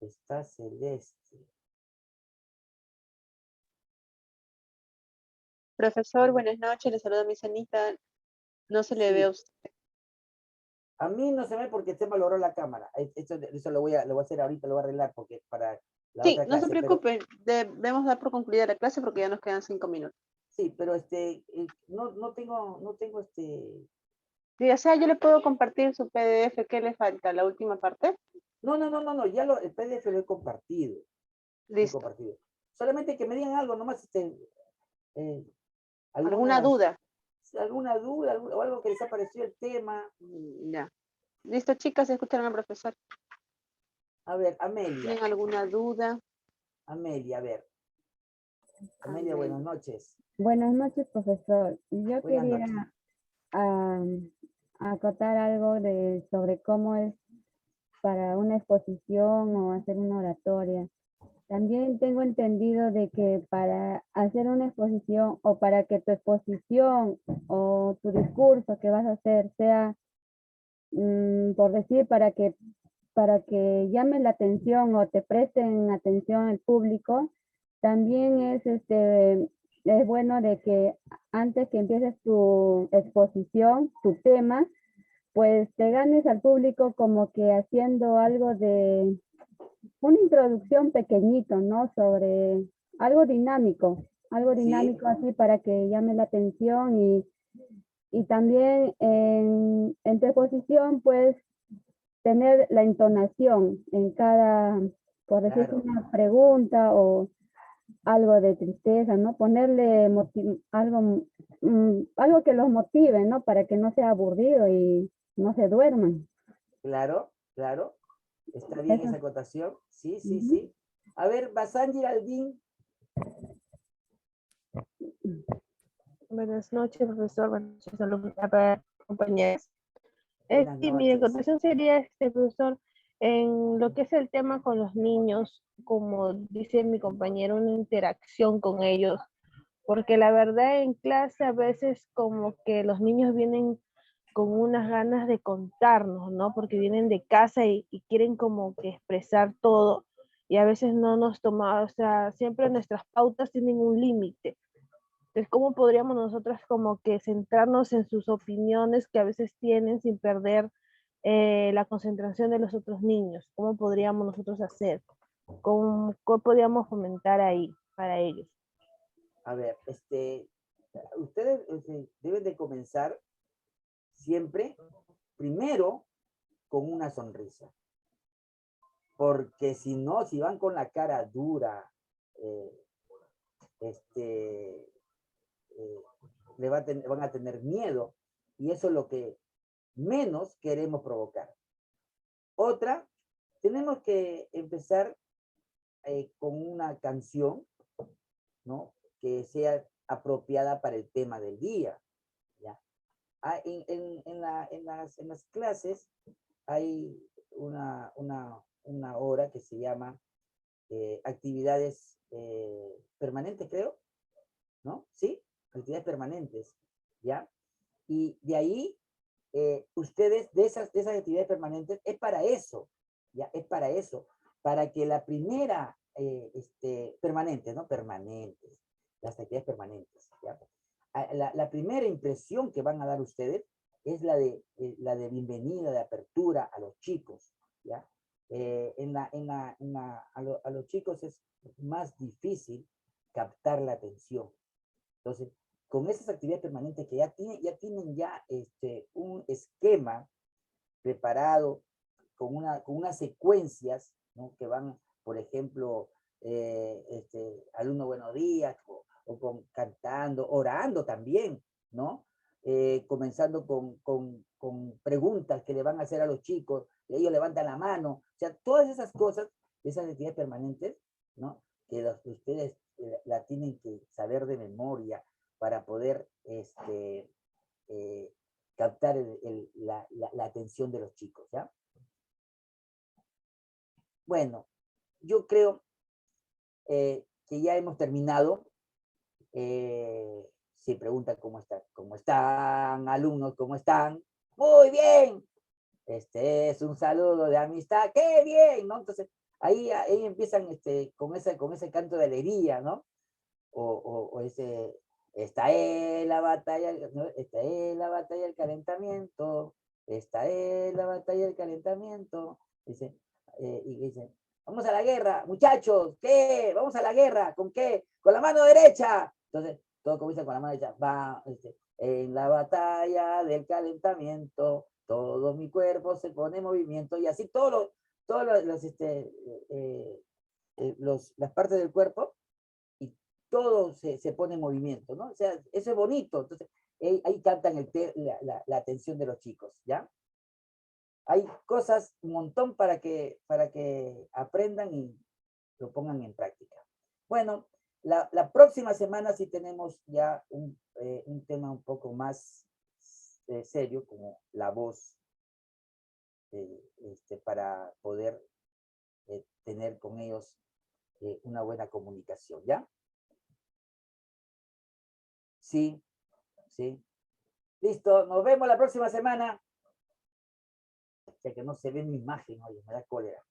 Está Celeste. Profesor, buenas noches, le saluda mi Sanita. No se le ve a usted. A mí no se ve porque se me logró la cámara. Eso lo voy a hacer ahorita, lo voy a arreglar porque para la Sí, otra no se clase. preocupe, debemos dar por concluida la clase porque ya nos quedan 5 minutos. Sí, pero no tengo Sí, o sea, yo le puedo compartir su PDF, ¿qué le falta? ¿La última parte? No, ya el PDF lo he compartido. Listo. Solamente que me digan algo, nomás ¿Alguna duda? alguna duda o algo que les ha parecido el tema. Ya. Listo, chicas, escucharon al profesor. A ver, Amelia. ¿Tienen alguna duda? Amelia, a ver. Amelia, buenas noches. Buenas noches, profesor. Yo Buenas quería acotar algo sobre cómo es para una exposición o hacer una oratoria. También tengo entendido de que para hacer una exposición o para que tu exposición o tu discurso que vas a hacer sea, por decir, para que llame la atención o te presten atención el público, también es bueno de que antes que empieces tu exposición, tu tema, pues te ganes al público como que haciendo algo de una introducción pequeñito, ¿no? Sobre algo dinámico así para que llame la atención y también en tu exposición, pues, tener la entonación en cada, por decir una pregunta o algo de tristeza, ¿no? Ponerle algo que los motive, ¿no? Para que no sea aburrido y no se duerman. Claro, claro. ¿Está bien Eso. esa acotación? Sí, sí, Ujú. sí. A ver, Basan Giraldín. Buenas noches, profesor. Buenas noches, compañeros. Buenas Sí, mi noches. acotación sería, profesor, en lo que es el tema con los niños, como dice mi compañero, una interacción con ellos, porque la verdad en clase a veces como que los niños vienen con unas ganas de contarnos, ¿no? Porque vienen de casa y quieren como que expresar todo y a veces no nos tomamos, o sea, siempre nuestras pautas tienen un límite. Entonces, ¿cómo podríamos nosotras como que centrarnos en sus opiniones que a veces tienen sin perder la concentración de los otros niños? ¿Cómo podríamos nosotros hacer? ¿Qué podríamos fomentar ahí para ellos? A ver, ustedes deben de comenzar siempre, primero, con una sonrisa. Porque si no, si van con la cara dura, eh, van a tener miedo. Y eso es lo que menos queremos provocar. Otra, tenemos que empezar con una canción, ¿no? Que sea apropiada para el tema del día. ¿Ya? En las clases hay una hora que se llama actividades permanentes, creo, ¿no? ¿Sí? Actividades permanentes, ¿ya? Y de ahí, ustedes, de esas actividades permanentes, es para eso, ¿ya? Es para eso, para que la primera, permanente, ¿no? Permanentes, las actividades permanentes, ¿ya? La primera impresión que van a dar ustedes es la de bienvenida, de apertura a los chicos, ¿ya? A los chicos es más difícil captar la atención. Entonces, con esas actividades permanentes que ya tienen un esquema preparado con unas secuencias, ¿no? Que van, por ejemplo, alumno buenos días, o cantando, orando también, ¿no? Comenzando con preguntas que le van a hacer a los chicos, y ellos levantan la mano, o sea, todas esas cosas, esas actividades permanentes, ¿no? Que ustedes la tienen que saber de memoria para poder captar la atención de los chicos, ¿ya? Bueno, yo creo que ya hemos terminado. Se pregunta cómo están, alumnos, cómo están. Muy bien. Este es un saludo de amistad. ¡Qué bien! ¿No? Entonces, ahí empiezan con ese canto de alegría, ¿no? O ese, esta es la batalla, ¿no? Esta es la batalla del calentamiento, esta es la batalla del calentamiento, dice, y dice, vamos a la guerra, muchachos, ¿qué? Vamos a la guerra, ¿con qué? Con la mano derecha. Entonces, todo comienza con la mano derecha, va, en la batalla del calentamiento, todo mi cuerpo se pone en movimiento, y así todos las partes del cuerpo, todo se pone en movimiento, ¿no? O sea, eso es bonito. Entonces, ahí captan la atención de los chicos, ¿ya? Hay cosas, un montón para que aprendan y lo pongan en práctica. Bueno, la próxima semana sí tenemos ya un tema un poco más serio, como la voz, para poder tener con ellos una buena comunicación, ¿ya? Sí, sí. Listo, nos vemos la próxima semana. O sea que no se ve mi imagen, oye, me da cólera.